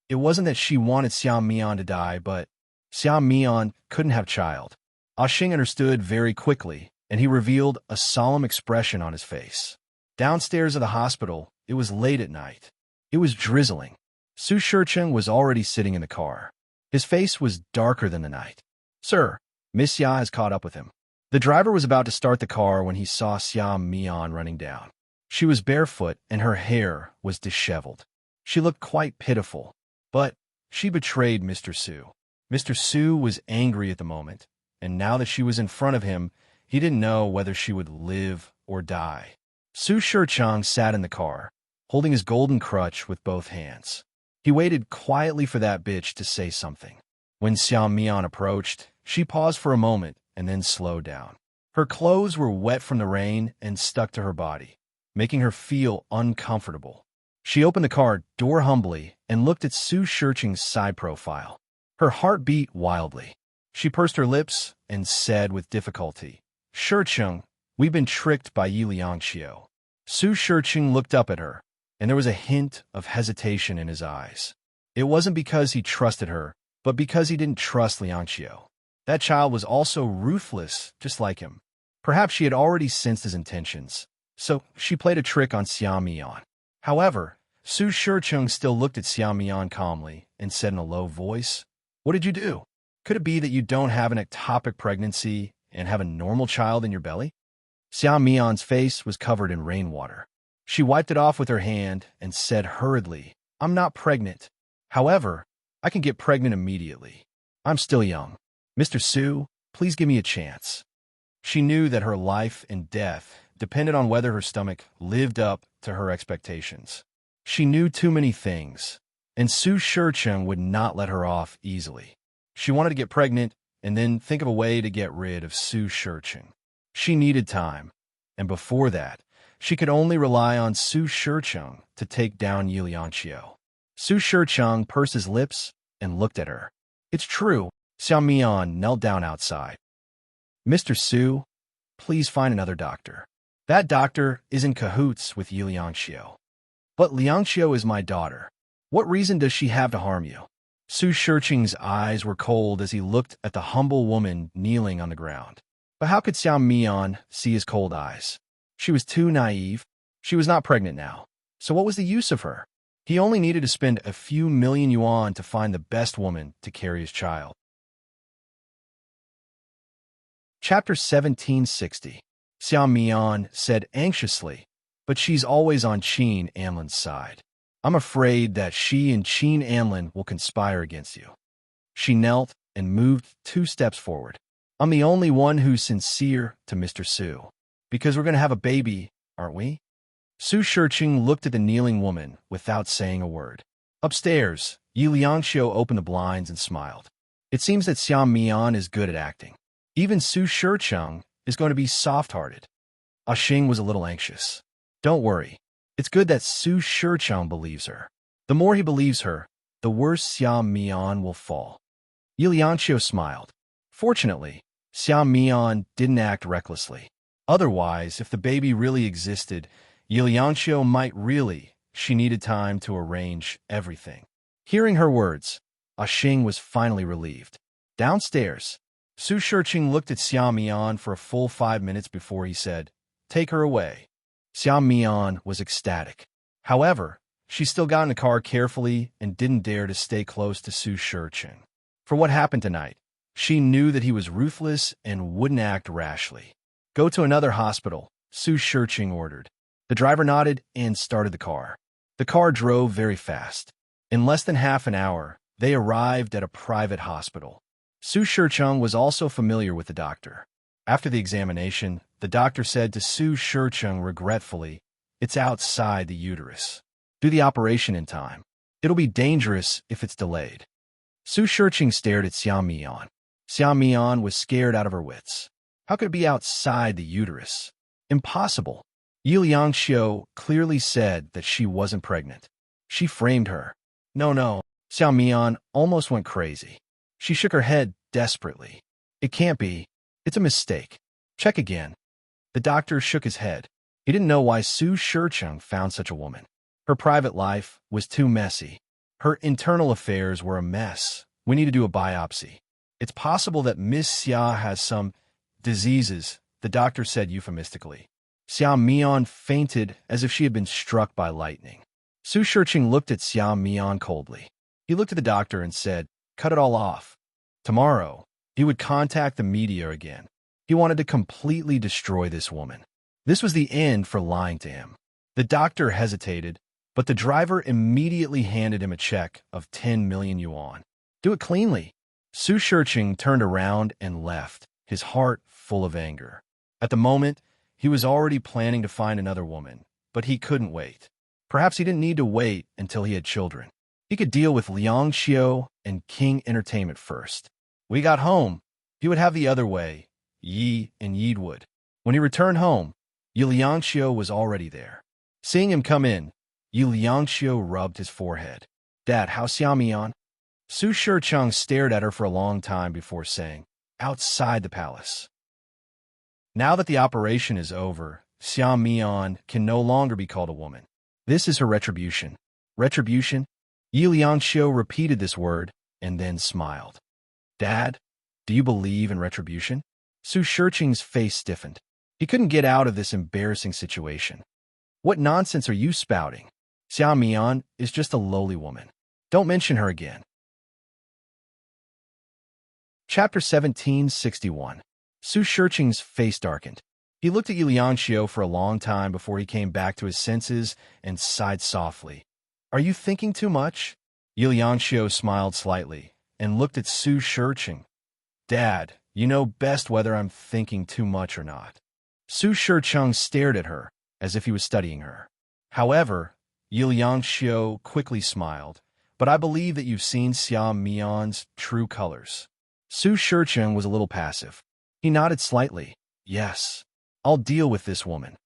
It wasn't that she wanted Xiao Mian to die, but Xiao Mian couldn't have child. Xing understood very quickly, and he revealed a solemn expression on his face. Downstairs of the hospital, it was late at night. It was drizzling. Su Shicheng was already sitting in the car. His face was darker than the night. Sir, Miss Ya has caught up with him. The driver was about to start the car when he saw Xiao Mian running down. She was barefoot and her hair was disheveled. She looked quite pitiful, but she betrayed Mr. Su. Mr. Su was angry at the moment, and now that she was in front of him, he didn't know whether she would live or die. Su Shicheng sat in the car, holding his golden crutch with both hands. He waited quietly for that bitch to say something. When Xiao Mian approached, she paused for a moment and then slowed down. Her clothes were wet from the rain and stuck to her body, making her feel uncomfortable. She opened the car door humbly and looked at Su Shicheng's side profile. Her heart beat wildly. She pursed her lips and said with difficulty, Shicheng, we've been tricked by Yi Lianxiu. Su Shicheng looked up at her, and there was a hint of hesitation in his eyes. It wasn't because he trusted her, but because he didn't trust Lianxiu. That child was also ruthless, just like him. Perhaps she had already sensed his intentions, so she played a trick on Xiao Mian. However, Su Shicheng still looked at Xiao Mian calmly and said in a low voice, What did you do? Could it be that you don't have an ectopic pregnancy and have a normal child in your belly? Xiao Mian's face was covered in rainwater. She wiped it off with her hand and said hurriedly, I'm not pregnant. However, I can get pregnant immediately. I'm still young. Mr. Su, please give me a chance. She knew that her life and death depended on whether her stomach lived up to her expectations. She knew too many things, and Su Shicheng would not let her off easily. She wanted to get pregnant and then think of a way to get rid of Su Shicheng. She needed time, and before that, she could only rely on Su Shicheng to take down Yi Lianxiu. Su Shicheng pursed his lips and looked at her. It's true, Xiao Mian knelt down outside. Mr. Su, please find another doctor. That doctor is in cahoots with Yi Lianxiu. But Lianxiu is my daughter. What reason does she have to harm you? Su Shicheng's eyes were cold as he looked at the humble woman kneeling on the ground. But how could Xiao Mian see his cold eyes? She was too naive. She was not pregnant now. So what was the use of her? He only needed to spend a few million yuan to find the best woman to carry his child. Chapter 1760. Xiao Mian said anxiously, but she's always on Qin Anlin's side. I'm afraid that she and Qin Anlin will conspire against you. She knelt and moved 2 steps forward. I'm the only one who's sincere to Mr. Su. Because we're going to have a baby, aren't we? Su Shirqing looked at the kneeling woman without saying a word. Upstairs, Yi Liangxiu opened the blinds and smiled. It seems that Xiao Mian is good at acting. Even Su Shirqing is going to be soft-hearted. Xing was a little anxious. Don't worry. It's good that Su Shirqing believes her. The more he believes her, the worse Xiao Mian will fall. Yi Liangxiu smiled. Fortunately, Xiao Mian didn't act recklessly. Otherwise, if the baby really existed, Yi Liangxiu might really. She needed time to arrange everything. Hearing her words, Xing was finally relieved. Downstairs, Su Shirqing looked at Xiao Mian for a full 5 minutes before he said, "Take her away." Xiao Mian was ecstatic. However, she still got in the car carefully and didn't dare to stay close to Su Shirqing. For what happened tonight, she knew that he was ruthless and wouldn't act rashly. Go to another hospital, Su Shirqing ordered. The driver nodded and started the car. The car drove very fast. In less than half an hour, they arrived at a private hospital. Su Shirqing was also familiar with the doctor. After the examination, the doctor said to Su Shirqing regretfully, "It's outside the uterus. Do the operation in time. It'll be dangerous if it's delayed." Su Shirqing stared at Xiao Mian. Xiao Mian was scared out of her wits. How could it be outside the uterus? Impossible. Yi Liangxiu clearly said that she wasn't pregnant. She framed her. No. Xiao Mian almost went crazy. She shook her head desperately. It can't be. It's a mistake. Check again. The doctor shook his head. He didn't know why Su Shirqing found such a woman. Her private life was too messy. Her internal affairs were a mess. We need to do a biopsy. It's possible that Miss Xia has some diseases, the doctor said euphemistically. Xiao Mian fainted as if she had been struck by lightning. Su Shirqing looked at Xiao Mian coldly. He looked at the doctor and said, "Cut it all off." Tomorrow, he would contact the media again. He wanted to completely destroy this woman. This was the end for lying to him. The doctor hesitated, but the driver immediately handed him a check of 10 million yuan. Do it cleanly. Su Shirqing turned around and left, his heart full of anger. At the moment, he was already planning to find another woman, but he couldn't wait. Perhaps he didn't need to wait until he had children. He could deal with Liangxiu and King Entertainment first. When he got home, he would have the other way, Yi and Yi would. When he returned home, Yi Liangxiu was already there. Seeing him come in, Yi Liangxiu rubbed his forehead. "Dad, how's Xiao Mian?" Su Shirqing stared at her for a long time before saying, "Outside the palace." Now that the operation is over, Xiao Mian can no longer be called a woman. This is her retribution. Retribution? Yi Liangxiu repeated this word and then smiled. "Dad, do you believe in retribution?" Su Shirqing's face stiffened. He couldn't get out of this embarrassing situation. "What nonsense are you spouting? Xiao Mian is just a lowly woman. Don't mention her again." Chapter 1761. Su Shirqing's face darkened. He looked at Yi Liangxiu for a long time before he came back to his senses and sighed softly. "Are you thinking too much?" Yi Liangxiu smiled slightly and looked at Su Shirqing. "Dad, you know best whether I'm thinking too much or not." Su Shirqing stared at her as if he was studying her. However, Yi Liangxiu quickly smiled. "But I believe that you've seen Xiao Mian's true colors." Su Shirqing was a little passive. He nodded slightly. "Yes, I'll deal with this woman."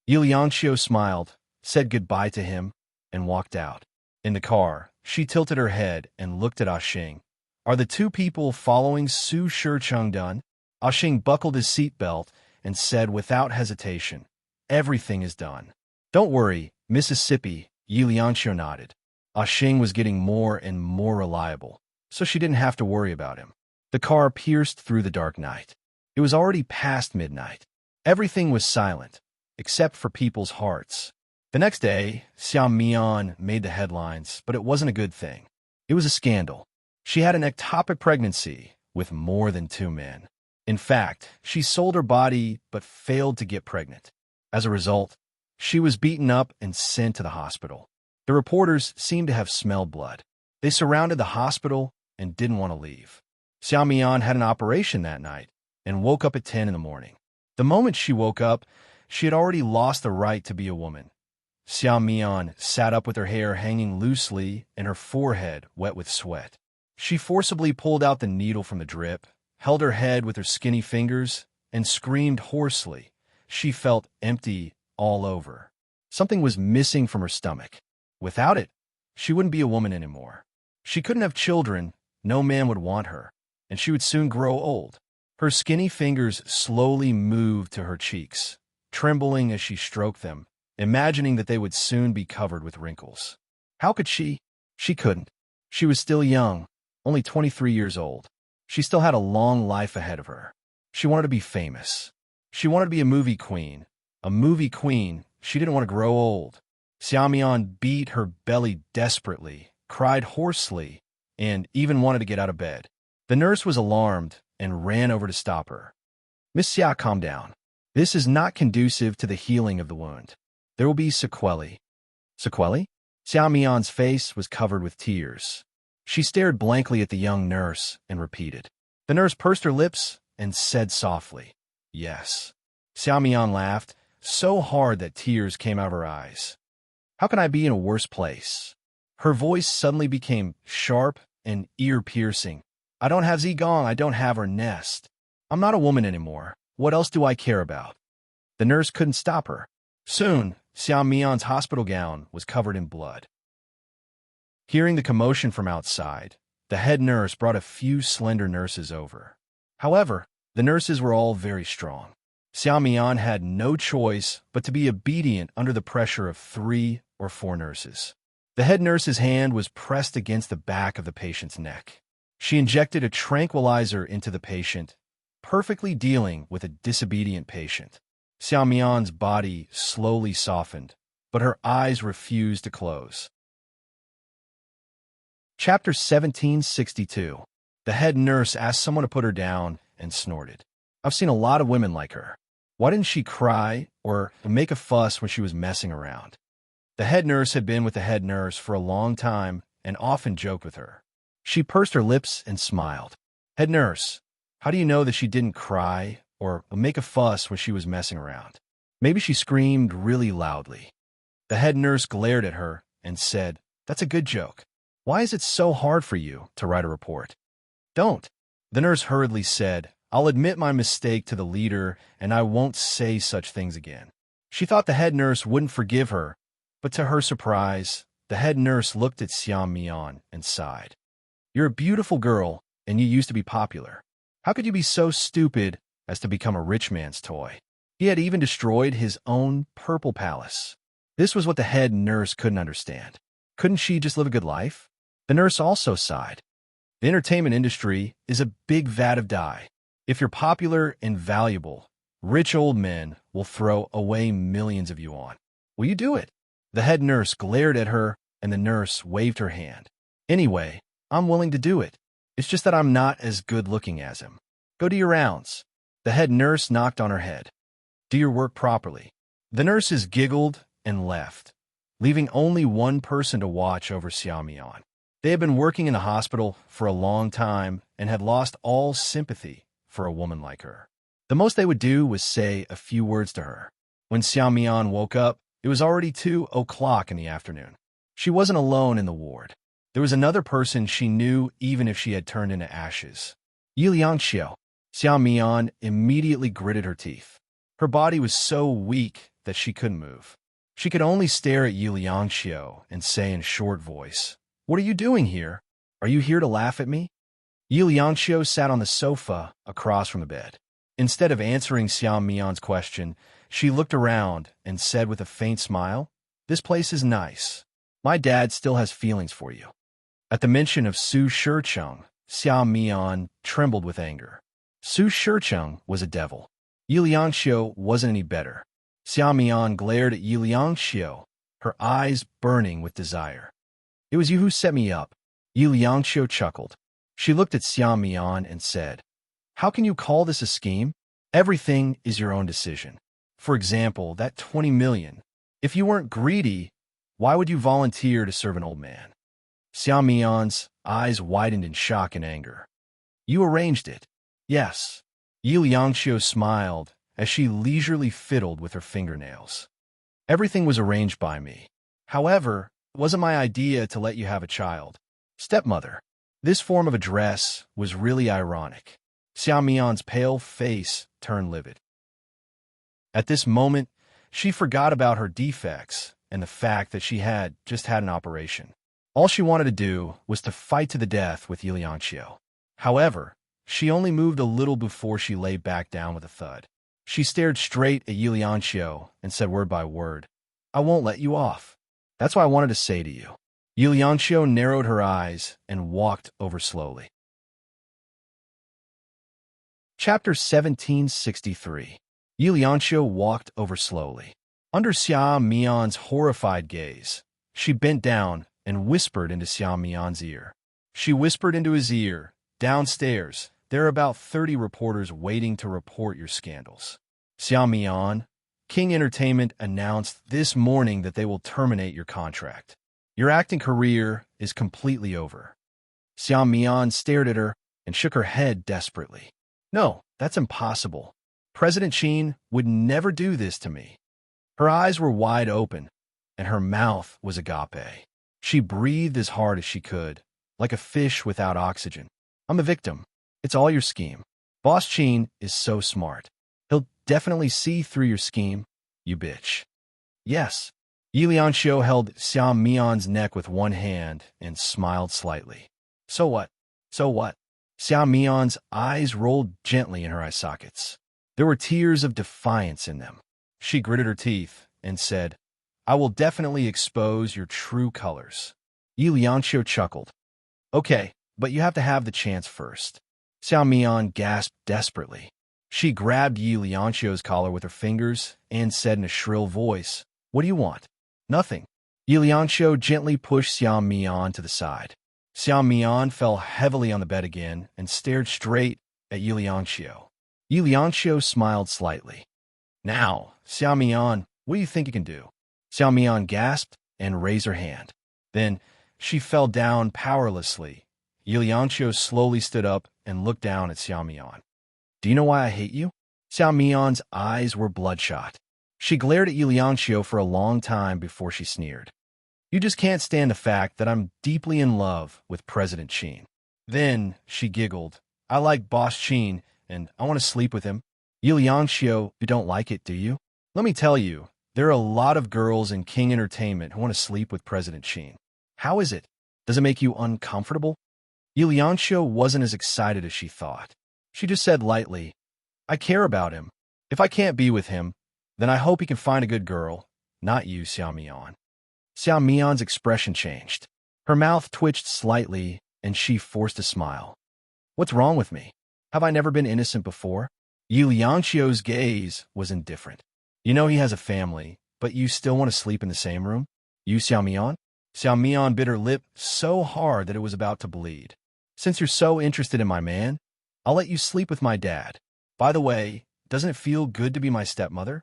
Yi Liangxiu smiled, said goodbye to him, and walked out. In the car, she tilted her head and looked at Xing. "Are the two people following Su Shirqing done?" Xing buckled his seatbelt and said without hesitation, "Everything is done." "Don't worry, Mississippi," Yi Liangxiu nodded. Xing was getting more and more reliable, so she didn't have to worry about him. The car pierced through the dark night. It was already past midnight. Everything was silent, except for people's hearts. The next day, Xiao Mian made the headlines, but it wasn't a good thing. It was a scandal. She had an ectopic pregnancy with more than 2 men. In fact, she sold her body but failed to get pregnant. As a result, she was beaten up and sent to the hospital. The reporters seemed to have smelled blood. They surrounded the hospital and didn't want to leave. Xiao Mian had an operation that night, and woke up at 10 in the morning. The moment she woke up, she had already lost the right to be a woman. Xiao Mian sat up with her hair hanging loosely and her forehead wet with sweat. She forcibly pulled out the needle from the drip, held her head with her skinny fingers, and screamed hoarsely. She felt empty all over. Something was missing from her stomach. Without it, she wouldn't be a woman anymore. She couldn't have children, no man would want her, and she would soon grow old. Her skinny fingers slowly moved to her cheeks, trembling as she stroked them, imagining that they would soon be covered with wrinkles. How could she? She couldn't. She was still young, only 23 years old. She still had a long life ahead of her. She wanted to be famous. She wanted to be a movie queen. A movie queen. She didn't want to grow old. Xiaomian beat her belly desperately, cried hoarsely, and even wanted to get out of bed. The nurse was alarmed and ran over to stop her. "Miss Xia, calm down. This is not conducive to the healing of the wound. There will be sequelae." Sequelae? Xiaomian's face was covered with tears. She stared blankly at the young nurse and repeated. The nurse pursed her lips and said softly, "Yes." Xiaomian laughed, so hard that tears came out of her eyes. "How can I be in a worse place?" Her voice suddenly became sharp and ear-piercing. "I don't have Zigong, I don't have her nest. I'm not a woman anymore. What else do I care about?" The nurse couldn't stop her. Soon, Xiao Mian's hospital gown was covered in blood. Hearing the commotion from outside, the head nurse brought a few slender nurses over. However, the nurses were all very strong. Xiao Mian had no choice but to be obedient under the pressure of 3 or 4 nurses. The head nurse's hand was pressed against the back of the patient's neck. She injected a tranquilizer into the patient, perfectly dealing with a disobedient patient. Xiao Mian's body slowly softened, but her eyes refused to close. Chapter 1762. The head nurse asked someone to put her down and snorted. "I've seen a lot of women like her. Why didn't she cry or make a fuss when she was messing around?" The head nurse had been with the head nurse for a long time and often joked with her. She pursed her lips and smiled. "Head nurse, how do you know that she didn't cry or make a fuss when she was messing around? Maybe she screamed really loudly." The head nurse glared at her and said, "That's a good joke. Why is it so hard for you to write a report?" "Don't." The nurse hurriedly said, "I'll admit my mistake to the leader, and I won't say such things again." She thought the head nurse wouldn't forgive her, but to her surprise, the head nurse looked at Xiao Mian and sighed. "You're a beautiful girl, and you used to be popular. How could you be so stupid as to become a rich man's toy?" He had even destroyed his own purple palace. This was what the head nurse couldn't understand. Couldn't she just live a good life? The nurse also sighed. The entertainment industry is a big vat of dye. If you're popular and valuable, rich old men will throw away millions of yuan. Will you do it? The head nurse glared at her, and the nurse waved her hand. "Anyway, I'm willing to do it. It's just that I'm not as good-looking as him. Go do your rounds." The head nurse knocked on her head. "Do your work properly." The nurses giggled and left, leaving only one person to watch over Xiao Mian. They had been working in the hospital for a long time and had lost all sympathy for a woman like her. The most they would do was say a few words to her. When Xiao Mian woke up, it was already 2 o'clock in the afternoon. She wasn't alone in the ward. There was another person she knew even if she had turned into ashes. Yi Liangxiu. Xiao Mian immediately gritted her teeth. Her body was so weak that she couldn't move. She could only stare at Yi Liangxiu and say in a short voice, "What are you doing here? Are you here to laugh at me?" Yi Liangxiu sat on the sofa across from the bed. Instead of answering Xiao Mian's question, she looked around and said with a faint smile, "This place is nice. My dad still has feelings for you." At the mention of Su Shicheng, Xiao Mian trembled with anger. Su Shicheng was a devil. Yi Liangxiu wasn't any better. Xiao Mian glared at Yi Liangxiu, her eyes burning with desire. "It was you who set me up." Yi Liangxiu chuckled. She looked at Xiao Mian and said, "How can you call this a scheme? Everything is your own decision. For example, that 20 million. If you weren't greedy, why would you volunteer to serve an old man?" Xiao Mian's eyes widened in shock and anger. "You arranged it." "Yes." Yi Liangxiu smiled as she leisurely fiddled with her fingernails. Everything was arranged by me. However, it wasn't my idea to let you have a child. Stepmother. This form of address was really ironic. Xiao Mian's pale face turned livid. At this moment, she forgot about her defects and the fact that she had just had an operation. All she wanted to do was to fight to the death with Yi Liangxiu. However, she only moved a little before she lay back down with a thud. She stared straight at Yi Liangxiu and said word by word, "I won't let you off. That's what I wanted to say to you." Yi Liangxiu narrowed her eyes and walked over slowly. Chapter 1763. Yi Liangxiu walked over slowly. Under Xia Mian's horrified gaze, she bent down and whispered into Xia Mian's ear. She whispered into his ear, "Downstairs, there are about 30 reporters waiting to report your scandals. Xia Mian, King Entertainment announced this morning that they will terminate your contract. Your acting career is completely over." Xia Mian stared at her and shook her head desperately. "No, that's impossible. President Qin would never do this to me." Her eyes were wide open, and her mouth was agape. She breathed as hard as she could, like a fish without oxygen. "I'm a victim. It's all your scheme. Boss Qin is so smart. He'll definitely see through your scheme, you bitch." "Yes." Yi Liangxiu held Xia Mian's neck with one hand and smiled slightly. "So what? So what?" Xia Mian's eyes rolled gently in her eye sockets. There were tears of defiance in them. She gritted her teeth and said, "I will definitely expose your true colors." Yi Liangxiu chuckled. "Okay, but you have to have the chance first." Xia Mian gasped desperately. She grabbed Yi Liangxiu's collar with her fingers and said in a shrill voice, "What do you want?" "Nothing." Yi Liangxiu gently pushed Xia Mian to the side. Xia Mian fell heavily on the bed again and stared straight at Yi Liangxiu. Yi Liangxiu smiled slightly. "Now, Xia Mian, what do you think you can do?" Xia Mian gasped and raised her hand. Then she fell down powerlessly. Yi Liangxiu slowly stood up and looked down at Xia Mian. "Do you know why I hate you?" Xia Mian's eyes were bloodshot. She glared at Yi Liangxiu for a long time before she sneered. "You just can't stand the fact that I'm deeply in love with President Qin." Then she giggled. "I like Boss Qin, and I want to sleep with him." "Yi Liangxiu, you don't like it, do you?" "Let me tell you, there are a lot of girls in King Entertainment who want to sleep with President Qin. How is it? Does it make you uncomfortable?" Yi Liangxiu wasn't as excited as she thought. She just said lightly, "I care about him. If I can't be with him, then I hope he can find a good girl, not you, Xia Mian." Xia Mian's expression changed. Her mouth twitched slightly, and she forced a smile. "What's wrong with me? Have I never been innocent before?" Yi Liangxiu's gaze was indifferent. "You know he has a family, but you still want to sleep in the same room? You, Xia Mian?" Xia Mian bit her lip so hard that it was about to bleed. "Since you're so interested in my man, I'll let you sleep with my dad. By the way, doesn't it feel good to be my stepmother?"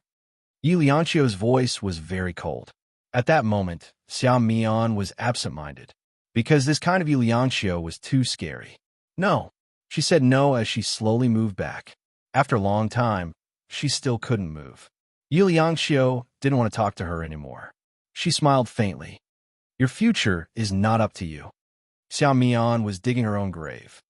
Yi Liangxiu's voice was very cold. At that moment, Xia Mian was absent-minded, because this kind of Yi Liangxiu was too scary. "No." She said no as she slowly moved back. After a long time, she still couldn't move. Yi Liangxiu didn't want to talk to her anymore. She smiled faintly. "Your future is not up to you." Xia Mian was digging her own grave.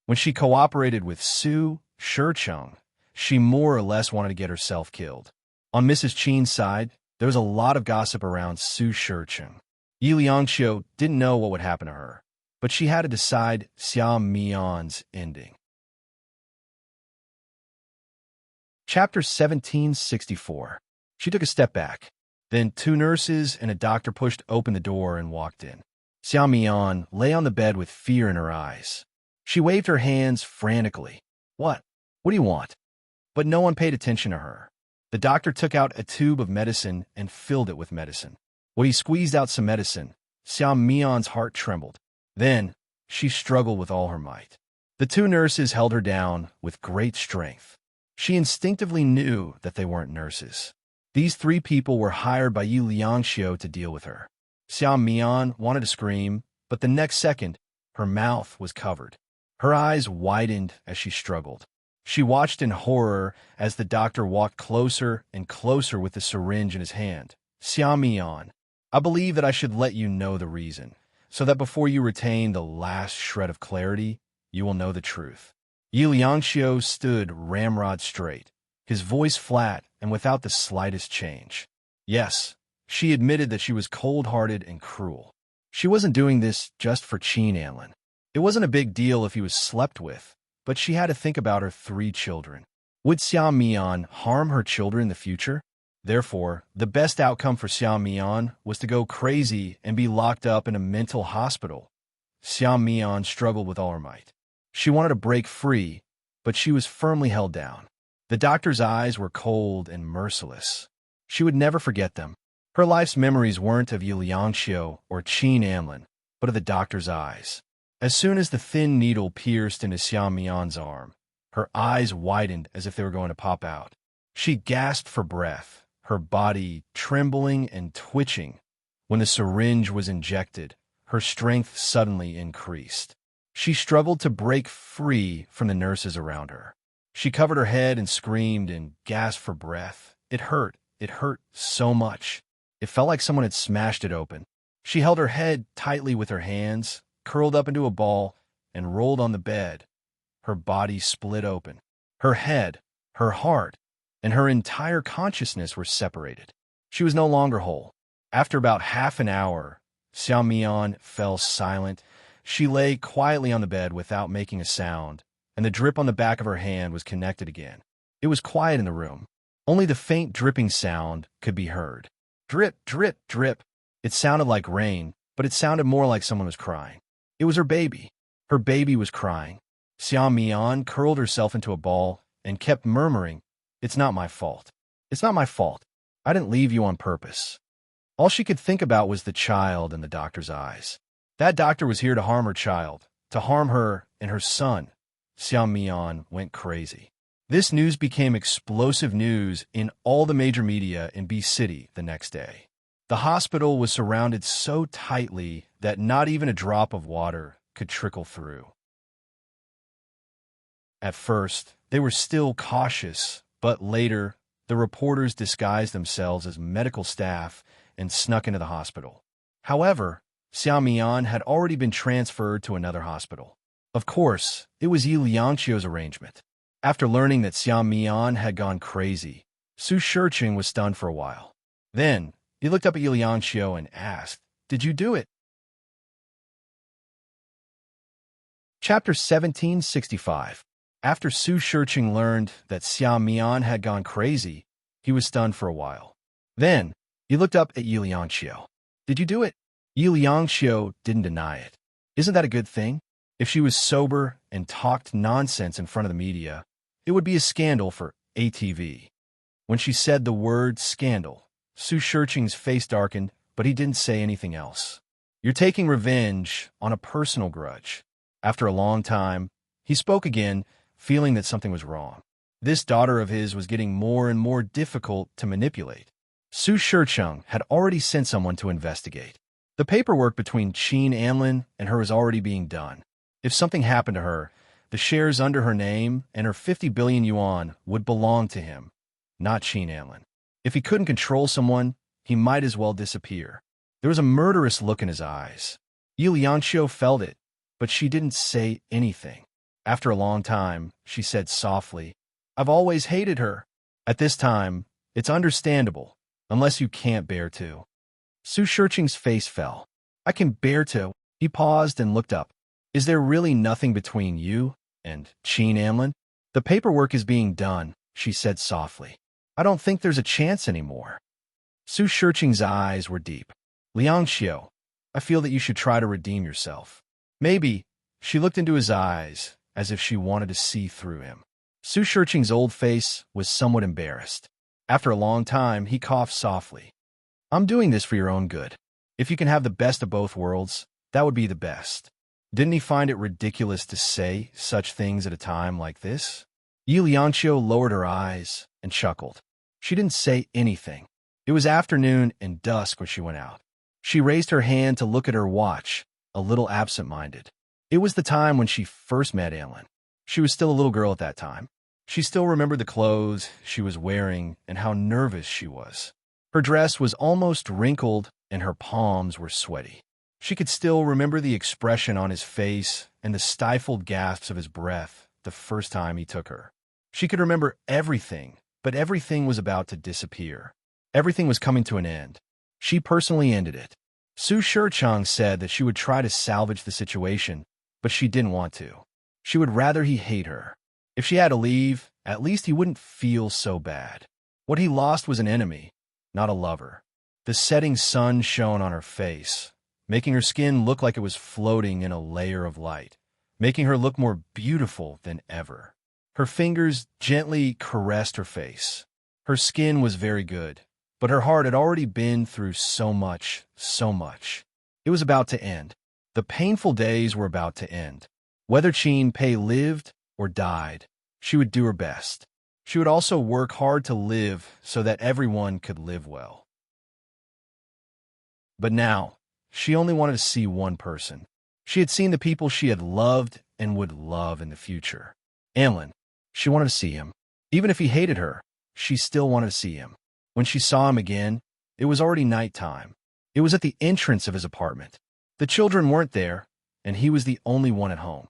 When she cooperated with Su Shicheng, she more or less wanted to get herself killed. On Mrs. Qin's side, there was a lot of gossip around Su Shicheng. Yi Liangxiu didn't know what would happen to her, but she had to decide Xia Mian's ending. Chapter 1764. She took a step back. Then 2 nurses and a doctor pushed open the door and walked in. Xia Mian lay on the bed with fear in her eyes. She waved her hands frantically. "What? What do you want?" But no one paid attention to her. The doctor took out a tube of medicine and filled it with medicine. When he squeezed out some medicine, Xia Mian's heart trembled. Then she struggled with all her might. The 2 nurses held her down with great strength. She instinctively knew that they weren't nurses. These 3 people were hired by Yi Liangxiu to deal with her. Xia Mian wanted to scream, but the next second, her mouth was covered. Her eyes widened as she struggled. She watched in horror as the doctor walked closer and closer with the syringe in his hand. Xiao Mian, I believe that I should let you know the reason, so that before you retain the last shred of clarity, you will know the truth. Yi Liangxiu stood ramrod straight, his voice flat and without the slightest change. Yes, she admitted that she was cold-hearted and cruel. She wasn't doing this just for Qin Anlin. It wasn't a big deal if he was slept with, but she had to think about her 3 children. Would Xiao Mian harm her children in the future? Therefore, the best outcome for Xiao Mian was to go crazy and be locked up in a mental hospital. Xiao Mian struggled with all her might. She wanted to break free, but she was firmly held down. The doctor's eyes were cold and merciless. She would never forget them. Her life's memories weren't of Yi Liangxiu or Qin Anlin, but of the doctor's eyes. As soon as the thin needle pierced into Xiao Mian's arm, her eyes widened as if they were going to pop out. She gasped for breath, her body trembling and twitching. When the syringe was injected, her strength suddenly increased. She struggled to break free from the nurses around her. She covered her head and screamed and gasped for breath. It hurt so much. It felt like someone had smashed it open. She held her head tightly with her hands, curled up into a ball, and rolled on the bed. Her body split open. Her head, her heart, and her entire consciousness were separated. She was no longer whole. After about half an hour, Xiao Mian fell silent. She lay quietly on the bed without making a sound, and the drip on the back of her hand was connected again. It was quiet in the room. Only the faint dripping sound could be heard. Drip, drip, drip. It sounded like rain, but it sounded more like someone was crying. It was her baby. Her baby was crying. Xiao Mian curled herself into a ball and kept murmuring, "It's not my fault. It's not my fault. I didn't leave you on purpose." All she could think about was the child in the doctor's eyes. That doctor was here to harm her child, to harm her and her son. Xiao Mian went crazy. This news became explosive news in all the major media in B City the next day. The hospital was surrounded so tightly that not even a drop of water could trickle through. At first, they were still cautious, but later, the reporters disguised themselves as medical staff and snuck into the hospital. However, Xiao Mian had already been transferred to another hospital. Of course, it was Yi Liangxiu's arrangement. After learning that Xiao Mian had gone crazy, Su Shiqing was stunned for a while. Then, he looked up at Yi Liangxiu and asked, "Did you do it?" Chapter 1765. After Su Shiqing learned that Xiao Mian had gone crazy, he was stunned for a while. Then, he looked up at Yi Liangxiu. "Did you do it?" Yi Liangxiu didn't deny it. Isn't that a good thing? If she was sober and talked nonsense in front of the media, it would be a scandal for ATV. When she said the word scandal, Su Shiqing's face darkened, but he didn't say anything else. "You're taking revenge on a personal grudge." After a long time, he spoke again, feeling that something was wrong. This daughter of his was getting more and more difficult to manipulate. Su Shiqing had already sent someone to investigate. The paperwork between Qin Anlin and her was already being done. If something happened to her, the shares under her name and her 50 billion yuan would belong to him, not Qin Anlin. If he couldn't control someone, he might as well disappear. There was a murderous look in his eyes. Yi Liangxiu felt it, but she didn't say anything. After a long time, she said softly, "I've always hated her." At this time, it's understandable, unless you can't bear to. Su Shiqing's face fell. "I can bear to." He paused and looked up. "Is there really nothing between you and Qin Anlin?" "The paperwork is being done," she said softly. "I don't think there's a chance anymore." Su Shiqing's eyes were deep. "Liangxiu, I feel that you should try to redeem yourself." "Maybe." She looked into his eyes as if she wanted to see through him. Su Shiqing's old face was somewhat embarrassed. After a long time, he coughed softly. "I'm doing this for your own good. If you can have the best of both worlds, that would be the best." Didn't he find it ridiculous to say such things at a time like this? Yi Liangxiu lowered her eyes and chuckled. She didn't say anything. It was afternoon and dusk when she went out. She raised her hand to look at her watch, a little absent-minded. It was the time when she first met Anlin. She was still a little girl at that time. She still remembered the clothes she was wearing and how nervous she was. Her dress was almost wrinkled and her palms were sweaty. She could still remember the expression on his face and the stifled gasps of his breath the first time he took her. She could remember everything, but everything was about to disappear. Everything was coming to an end. She personally ended it. Su Shicheng said that she would try to salvage the situation, but she didn't want to. She would rather he hate her. If she had to leave, at least he wouldn't feel so bad. What he lost was an enemy, not a lover. The setting sun shone on her face, making her skin look like it was floating in a layer of light, making her look more beautiful than ever. Her fingers gently caressed her face. Her skin was very good, but her heart had already been through so much, so much. It was about to end. The painful days were about to end. Whether Qin Pei lived or died, she would do her best. She would also work hard to live so that everyone could live well. But now, she only wanted to see one person. She had seen the people she had loved and would love in the future. Anlin. She wanted to see him. Even if he hated her, she still wanted to see him. When she saw him again, it was already nighttime. It was at the entrance of his apartment. The children weren't there, and he was the only one at home.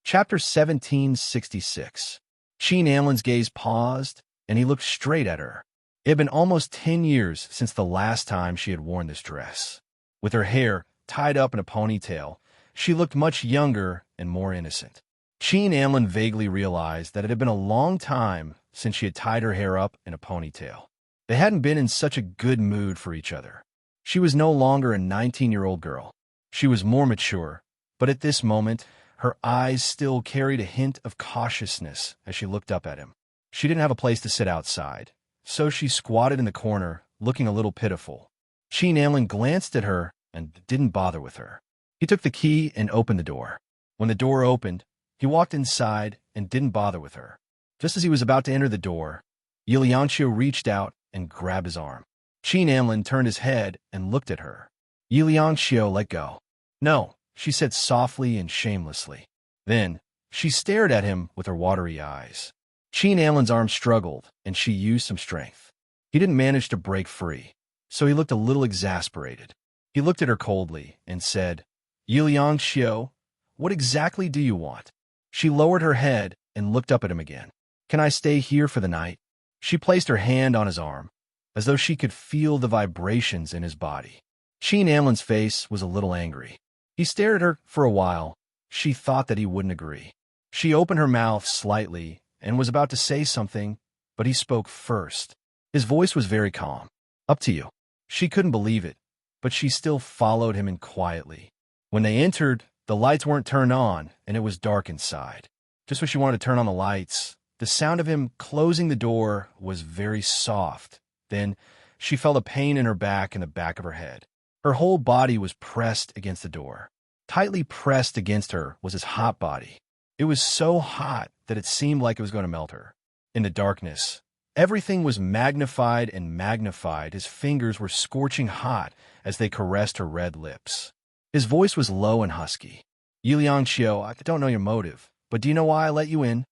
Chapter 1766. Qin Anlin's gaze paused, and he looked straight at her. It had been almost 10 years since the last time she had worn this dress. With her hair tied up in a ponytail, she looked much younger and more innocent. Qin Anlin vaguely realized that it had been a long time since she had tied her hair up in a ponytail. They hadn't been in such a good mood for each other. She was no longer a 19-year-old girl. She was more mature, but at this moment, her eyes still carried a hint of cautiousness as she looked up at him. She didn't have a place to sit outside, so she squatted in the corner, looking a little pitiful. Qin Anlin glanced at her and didn't bother with her. He took the key and opened the door. When the door opened, he walked inside and didn't bother with her. Just as he was about to enter the door, Yiliangqiu reached out and grabbed his arm. Qin Anlin turned his head and looked at her. Yiliangqiu let go. "No," she said softly and shamelessly. Then, she stared at him with her watery eyes. Qin Anlin's arm struggled, and she used some strength. He didn't manage to break free, so he looked a little exasperated. He looked at her coldly and said, "Yiliangqiu, what exactly do you want?" She lowered her head and looked up at him again. "Can I stay here for the night?" She placed her hand on his arm, as though she could feel the vibrations in his body. Qin Anlin's face was a little angry. He stared at her for a while. She thought that he wouldn't agree. She opened her mouth slightly and was about to say something, but he spoke first. His voice was very calm. "Up to you." She couldn't believe it, but she still followed him in quietly. When they entered, the lights weren't turned on, and it was dark inside. Just when she wanted to turn on the lights, the sound of him closing the door was very soft. Then, she felt a pain in her back and the back of her head. Her whole body was pressed against the door. Tightly pressed against her was his hot body. It was so hot that it seemed like it was going to melt her. In the darkness, everything was magnified and magnified. His fingers were scorching hot as they caressed her red lips. His voice was low and husky. "Yiliangqiu, I don't know your motive, but do you know why I let you in?"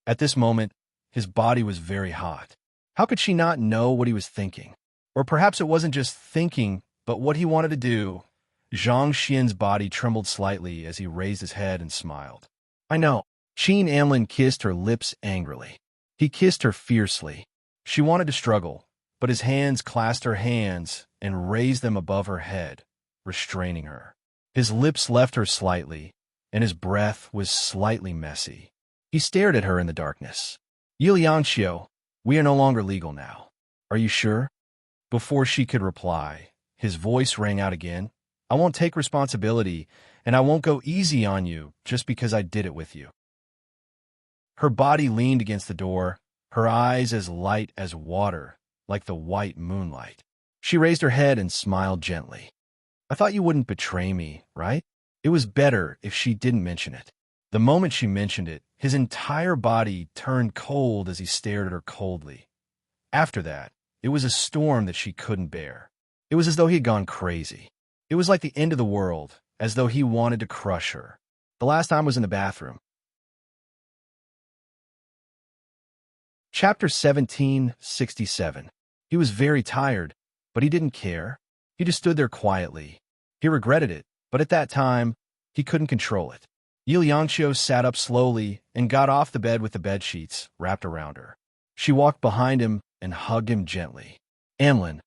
At this moment, his body was very hot. How could she not know what he was thinking? Or perhaps it wasn't just thinking, but what he wanted to do. Zhang Xian's body trembled slightly as he raised his head and smiled. "I know." Qin Anlin kissed her lips angrily. He kissed her fiercely. She wanted to struggle, but his hands clasped her hands and raised them above her head, restraining her. His lips left her slightly, and his breath was slightly messy. He stared at her in the darkness. "Yiliangqiu, we are no longer legal now. Are you sure?" Before she could reply, his voice rang out again. "I won't take responsibility, and I won't go easy on you just because I did it with you." Her body leaned against the door, her eyes as light as water, like the white moonlight. She raised her head and smiled gently. "I thought you wouldn't betray me, right?" It was better if she didn't mention it. The moment she mentioned it, his entire body turned cold as he stared at her coldly. After that, it was a storm that she couldn't bear. It was as though he had gone crazy. It was like the end of the world, as though he wanted to crush her. The last time was in the bathroom. Chapter 1767. He was very tired, but he didn't care. He just stood there quietly. He regretted it, but at that time, he couldn't control it. Liangxiu sat up slowly and got off the bed with the bedsheets wrapped around her. She walked behind him and hugged him gently. Amlin.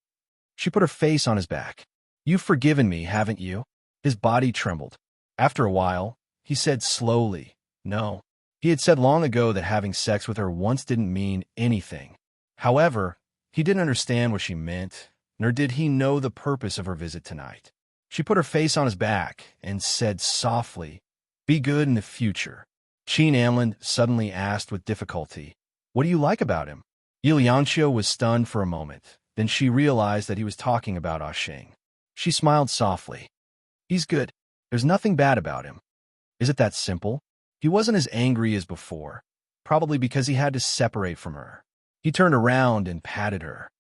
She put her face on his back. You've forgiven me, haven't you? His body trembled. After a while, he said slowly, no. He had said long ago that having sex with her once didn't mean anything. However, he didn't understand what she meant, nor did he know the purpose of her visit tonight. She put her face on his back and said softly, be good in the future. Qin Amlin suddenly asked with difficulty, what do you like about him? Liangxiu was stunned for a moment. Then she realized that he was talking about Ashing. She smiled softly. He's good. There's nothing bad about him. Is it that simple? He wasn't as angry as before, probably because he had to separate from her. He turned around and patted her.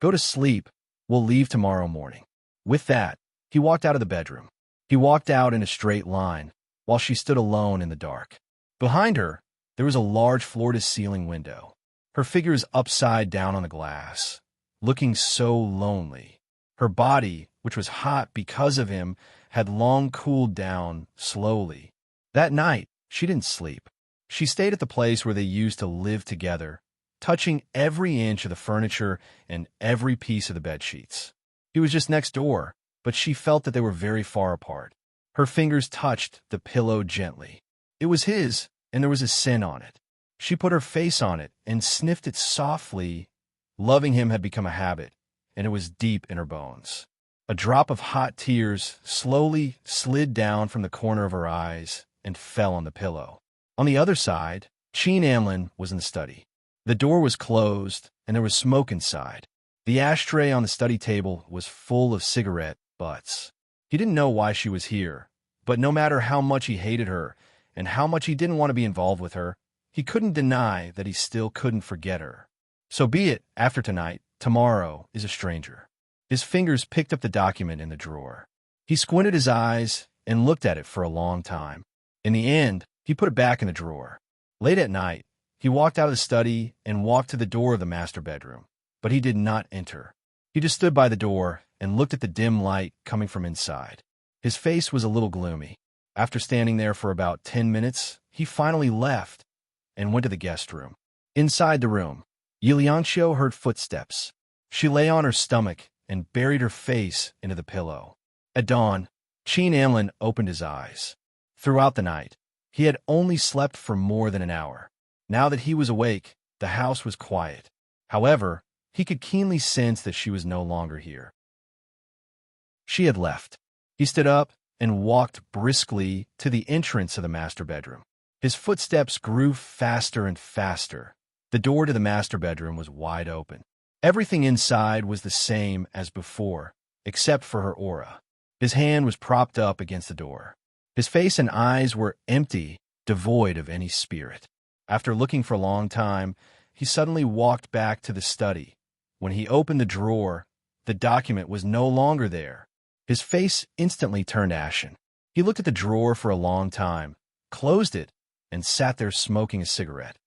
Go to sleep. We'll leave tomorrow morning. With that, he walked out of the bedroom. He walked out in a straight line, while she stood alone in the dark. Behind her, there was a large floor-to-ceiling window. Her figure is upside down on the glass, looking so lonely. Her body, which was hot because of him, had long cooled down slowly. That night, she didn't sleep. She stayed at the place where they used to live together, touching every inch of the furniture and every piece of the bedsheets. He was just next door, but she felt that they were very far apart. Her fingers touched the pillow gently. It was his, and there was a scent on it. She put her face on it and sniffed it softly. Loving him had become a habit, and it was deep in her bones. A drop of hot tears slowly slid down from the corner of her eyes and fell on the pillow. On the other side, Qin Amlin was in the study. The door was closed, and there was smoke inside. The ashtray on the study table was full of cigarette butts. He didn't know why she was here, but no matter how much he hated her and how much he didn't want to be involved with her, he couldn't deny that he still couldn't forget her. So be it, after tonight, tomorrow is a stranger. His fingers picked up the document in the drawer. He squinted his eyes and looked at it for a long time. In the end, he put it back in the drawer. Late at night, he walked out of the study and walked to the door of the master bedroom, but he did not enter. He just stood by the door and looked at the dim light coming from inside. His face was a little gloomy. After standing there for about 10 minutes, he finally left and went to the guest room. Inside the room, Liangxiu heard footsteps. She lay on her stomach and buried her face into the pillow. At dawn, Qin Amlin opened his eyes. Throughout the night, he had only slept for more than an hour. Now that he was awake, the house was quiet. However, he could keenly sense that she was no longer here. She had left. He stood up and walked briskly to the entrance of the master bedroom. His footsteps grew faster and faster. The door to the master bedroom was wide open. Everything inside was the same as before, except for her aura. His hand was propped up against the door. His face and eyes were empty, devoid of any spirit. After looking for a long time, he suddenly walked back to the study. When he opened the drawer, the document was no longer there. His face instantly turned ashen. He looked at the drawer for a long time, closed it, and sat there smoking a cigarette.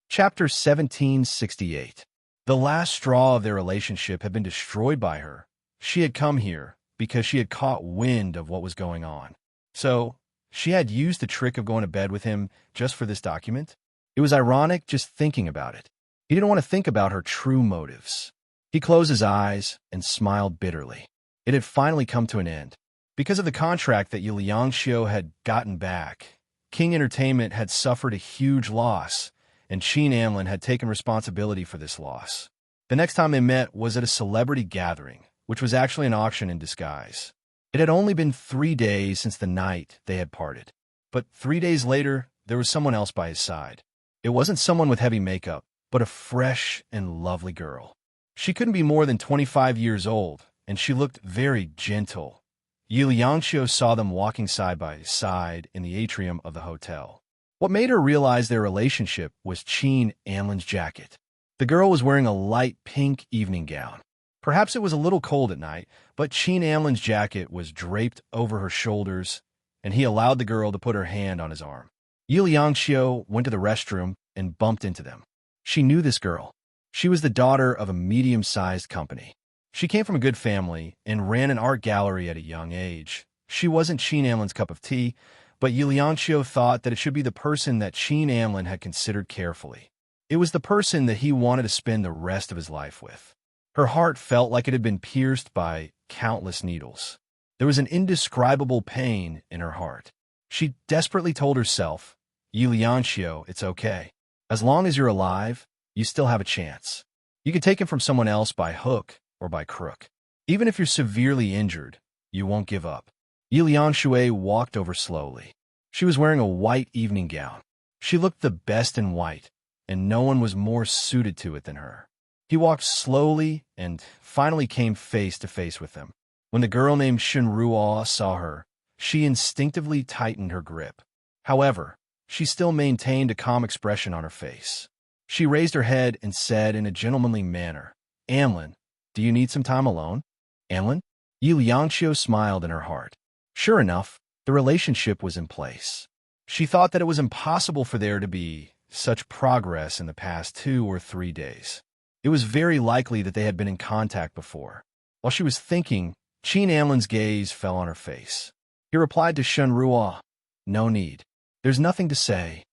Chapter 1768. The last straw of their relationship had been destroyed by her. She had come here because she had caught wind of what was going on. So, she had used the trick of going to bed with him just for this document. It was ironic just thinking about it. He didn't want to think about her true motives. He closed his eyes and smiled bitterly. It had finally come to an end. Because of the contract that Liangxiu had gotten back, King Entertainment had suffered a huge loss, and Qin Amlin had taken responsibility for this loss. The next time they met was at a celebrity gathering, which was actually an auction in disguise. It had only been 3 days since the night they had parted. But 3 days later, there was someone else by his side. It wasn't someone with heavy makeup, but a fresh and lovely girl. She couldn't be more than 25 years old, and she looked very gentle. Liangxiu saw them walking side by side in the atrium of the hotel. What made her realize their relationship was Qin Amlin's jacket. The girl was wearing a light pink evening gown. Perhaps it was a little cold at night, but Qin Amlin's jacket was draped over her shoulders, and he allowed the girl to put her hand on his arm. Yi Liangxiu went to the restroom and bumped into them. She knew this girl. She was the daughter of a medium-sized company. She came from a good family and ran an art gallery at a young age. She wasn't Qin Amlin's cup of tea, but Yi Liangxiu thought that it should be the person that Qin Amlin had considered carefully. It was the person that he wanted to spend the rest of his life with. Her heart felt like it had been pierced by countless needles. There was an indescribable pain in her heart. She desperately told herself, Yi Liangxiu, it's okay. As long as you're alive, you still have a chance. You can take him from someone else by hook or by crook. Even if you're severely injured, you won't give up. Yi Liangxiu walked over slowly. She was wearing a white evening gown. She looked the best in white, and no one was more suited to it than her. He walked slowly and finally came face to face with them. When the girl named Shen Ruo saw her, she instinctively tightened her grip. However, she still maintained a calm expression on her face. She raised her head and said in a gentlemanly manner, Amlin, do you need some time alone? Amlin? Yi Liangxiu smiled in her heart. Sure enough, the relationship was in place. She thought that it was impossible for there to be such progress in the past 2 or 3 days. It was very likely that they had been in contact before. While she was thinking, Qin Amlin's gaze fell on her face. He replied to Shen Ruo, no need. There's nothing to say.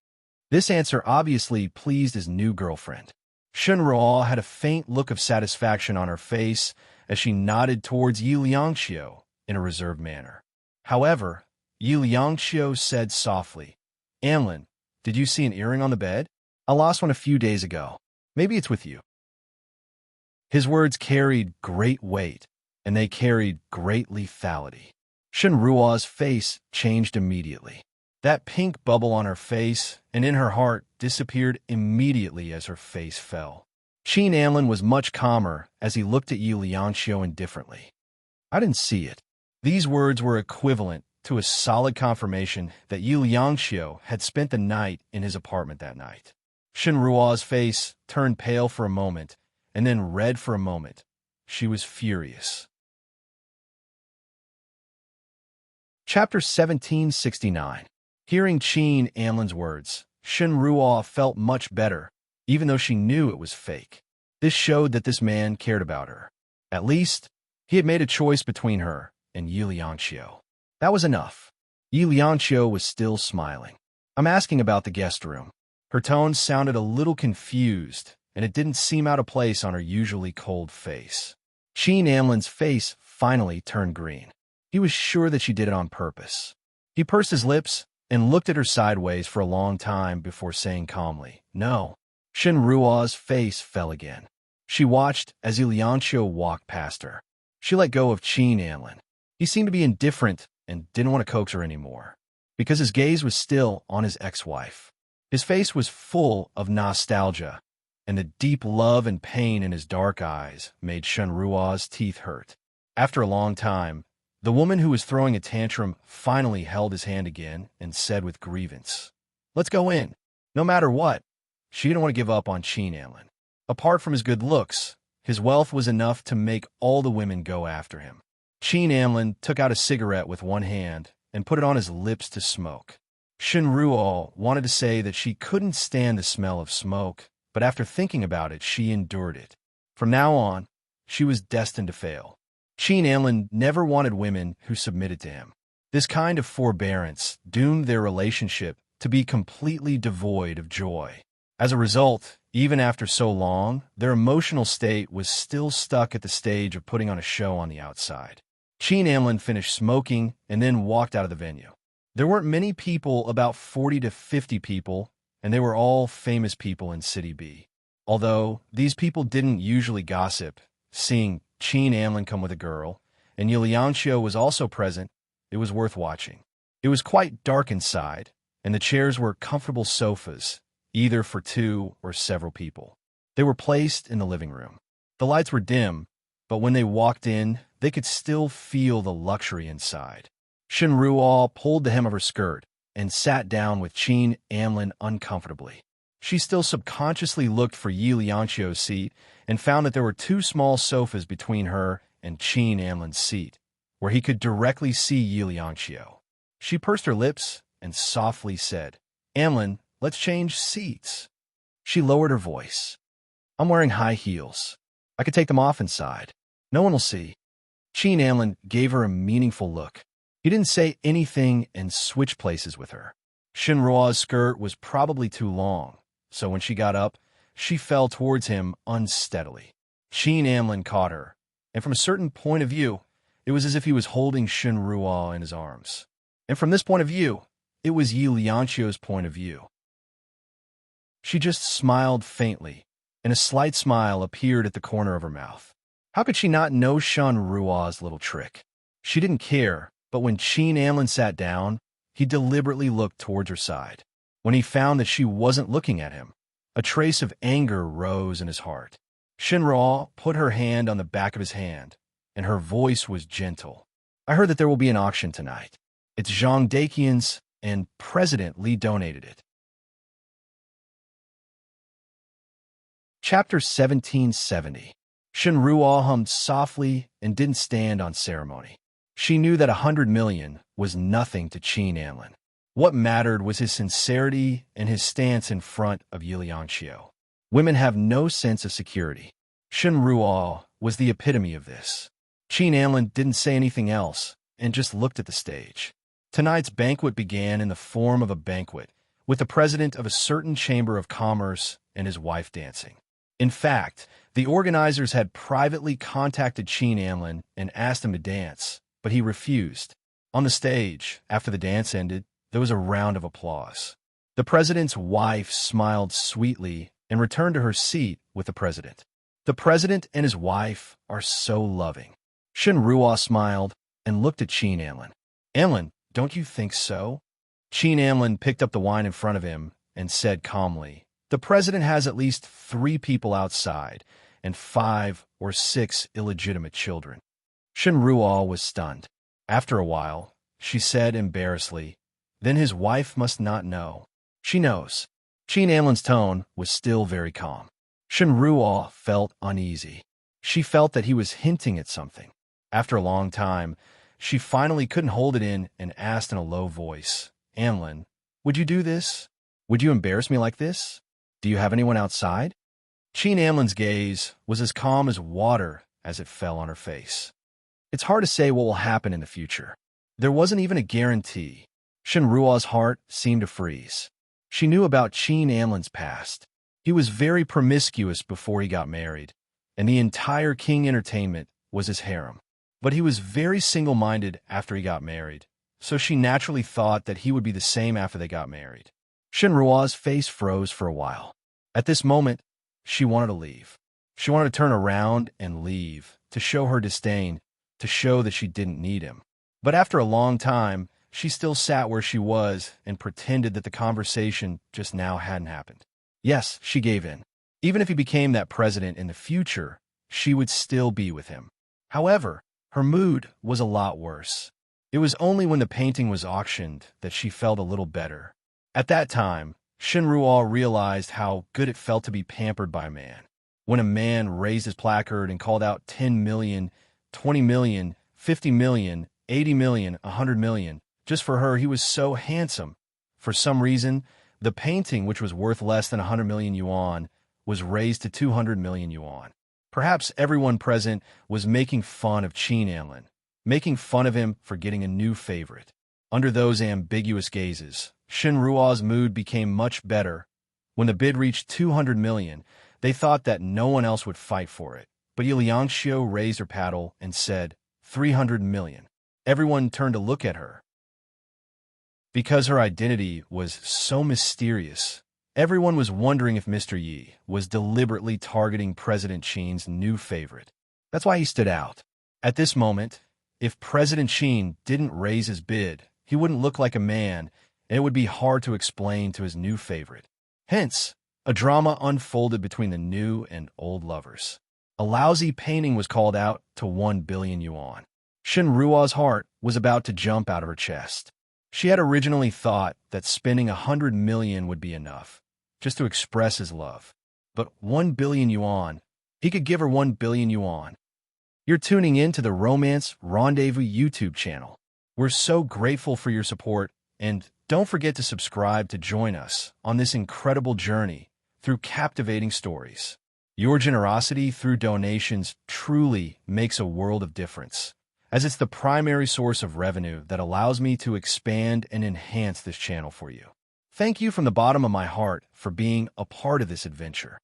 This answer obviously pleased his new girlfriend. Shen Ruo had a faint look of satisfaction on her face as she nodded towards Yi Liangxiu in a reserved manner. However, Yi Liangxiu said softly, Amlin, did you see an earring on the bed? I lost one a few days ago. Maybe it's with you. His words carried great weight, and they carried great lethality. Shen Ruo's face changed immediately. That pink bubble on her face and in her heart disappeared immediately as her face fell. Qin Amlin was much calmer as he looked at Yi Liangxiu indifferently. I didn't see it. These words were equivalent to a solid confirmation that Yi Liangxiu had spent the night in his apartment that night. Shen Ruo's face turned pale for a moment, and then red for a moment. She was furious. Chapter 1769. Hearing Qin Amlin's words, Shen Ruo felt much better, even though she knew it was fake. This showed that this man cared about her. At least, he had made a choice between her and Yi Liangxiu. That was enough. Yi Liangxiu was still smiling. I'm asking about the guest room. Her tone sounded a little confused, and it didn't seem out of place on her usually cold face. Qin Amlin's face finally turned green. He was sure that she did it on purpose. He pursed his lips and looked at her sideways for a long time before saying calmly, no. Shen Ruo's face fell again. She watched as Yi Liangxiu walked past her. She let go of Qin Amlin. He seemed to be indifferent and didn't want to coax her anymore, because his gaze was still on his ex-wife. His face was full of nostalgia, and the deep love and pain in his dark eyes made Shen Ruo's teeth hurt. After a long time, the woman who was throwing a tantrum finally held his hand again and said with grievance, let's go in. No matter what, she didn't want to give up on Qin Amlin. Apart from his good looks, his wealth was enough to make all the women go after him. Qin Amlin took out a cigarette with one hand and put it on his lips to smoke. Shen Ruo wanted to say that she couldn't stand the smell of smoke, but after thinking about it, she endured it. From now on, she was destined to fail. Qin Amlin never wanted women who submitted to him. This kind of forbearance doomed their relationship to be completely devoid of joy. As a result, even after so long, their emotional state was still stuck at the stage of putting on a show on the outside. Qin Amlin finished smoking and then walked out of the venue. There weren't many people, about 40 to 50 people, and they were all famous people in City B. Although these people didn't usually gossip, seeing Qin Amlin come with a girl, and Yi Liangxiu was also present, it was worth watching. It was quite dark inside, and the chairs were comfortable sofas, either for 2 or several people. They were placed in the living room. The lights were dim, but when they walked in, they could still feel the luxury inside. Shen Ruo pulled the hem of her skirt and sat down with Qin Amlin uncomfortably. She still subconsciously looked for Yi Liangqiu's seat and found that there were two small sofas between her and Qin Anlin's seat, where he could directly see Yi Liangqiu. She pursed her lips and softly said, "Anlin, let's change seats." She lowered her voice. "I'm wearing high heels. I could take them off inside. No one will see." Qin Anlin gave her a meaningful look. He didn't say anything and switched places with her. Shinruo's skirt was probably too long, so when she got up, she fell towards him unsteadily. Qin Anlin caught her, and from a certain point of view, it was as if he was holding Shinruo in his arms. And from this point of view, it was Yi Liangqiu's point of view. She just smiled faintly, and a slight smile appeared at the corner of her mouth. How could she not know Shinruo's little trick? She didn't care, but when Qin Anlin sat down, he deliberately looked towards her side. When he found that she wasn't looking at him, a trace of anger rose in his heart. Shinruo put her hand on the back of his hand, and her voice was gentle. "I heard that there will be an auction tonight. It's Zhang Daqian's, and President Li donated it." Chapter 1770. Shinruo hummed softly and didn't stand on ceremony. She knew that 100 million was nothing to Qin Anlin. What mattered was his sincerity and his stance in front of Yi Liangqiu. Women have no sense of security. Shinruo was the epitome of this. Qin Anlin didn't say anything else and just looked at the stage. Tonight's banquet began in the form of a banquet, with the president of a certain chamber of commerce and his wife dancing. In fact, the organizers had privately contacted Qin Anlin and asked him to dance, but he refused. On the stage, after the dance ended, there was a round of applause. The president's wife smiled sweetly and returned to her seat with the president. The president and his wife are so loving. Shinruo smiled and looked at Qin Anlin. "Anlin, don't you think so?" Qin Anlin picked up the wine in front of him and said calmly, "The president has at least 3 people outside and 5 or 6 illegitimate children." Shinruo was stunned. After a while, she said embarrassedly, "Then his wife must not know." "She knows." Qin Anlin's tone was still very calm. Shinruo felt uneasy. She felt that he was hinting at something. After a long time, she finally couldn't hold it in and asked in a low voice, "Anlin, would you do this? Would you embarrass me like this? Do you have anyone outside?" Qin Anlin's gaze was as calm as water as it fell on her face. It's hard to say what will happen in the future. There wasn't even a guarantee. Shinruo's heart seemed to freeze. She knew about Qin Anlin's past. He was very promiscuous before he got married, and the entire King Entertainment was his harem. But he was very single-minded after he got married, so she naturally thought that he would be the same after they got married. Shinruo's face froze for a while. At this moment, she wanted to leave. She wanted to turn around and leave, to show her disdain, to show that she didn't need him. But after a long time, she still sat where she was and pretended that the conversation just now hadn't happened. Yes, she gave in. Even if he became that president in the future, she would still be with him. However, her mood was a lot worse. It was only when the painting was auctioned that she felt a little better. At that time, Shinruo realized how good it felt to be pampered by a man. When a man raised his placard and called out 10 million, 20 million, 50 million, 80 million, 100 million, just for her, he was so handsome. For some reason, the painting, which was worth less than 100 million yuan, was raised to 200 million yuan. Perhaps everyone present was making fun of Qin Anlin, making fun of him for getting a new favorite. Under those ambiguous gazes, Shinruo's mood became much better. When the bid reached 200 million, they thought that no one else would fight for it. But Yi Liangqiu raised her paddle and said, 300 million. Everyone turned to look at her. Because her identity was so mysterious, everyone was wondering if Mr. Yi was deliberately targeting President Qin's new favorite. That's why he stood out. At this moment, if President Qin didn't raise his bid, he wouldn't look like a man, and it would be hard to explain to his new favorite. Hence, a drama unfolded between the new and old lovers. A lousy painting was called out to 1 billion yuan. Shinruo's heart was about to jump out of her chest. She had originally thought that spending 100 million would be enough, just to express his love. But 1 billion yuan, he could give her 1 billion yuan. You're tuning in to the Romance Rendezvous YouTube channel. We're so grateful for your support, and don't forget to subscribe to join us on this incredible journey through captivating stories. Your generosity through donations truly makes a world of difference, as it's the primary source of revenue that allows me to expand and enhance this channel for you. Thank you from the bottom of my heart for being a part of this adventure.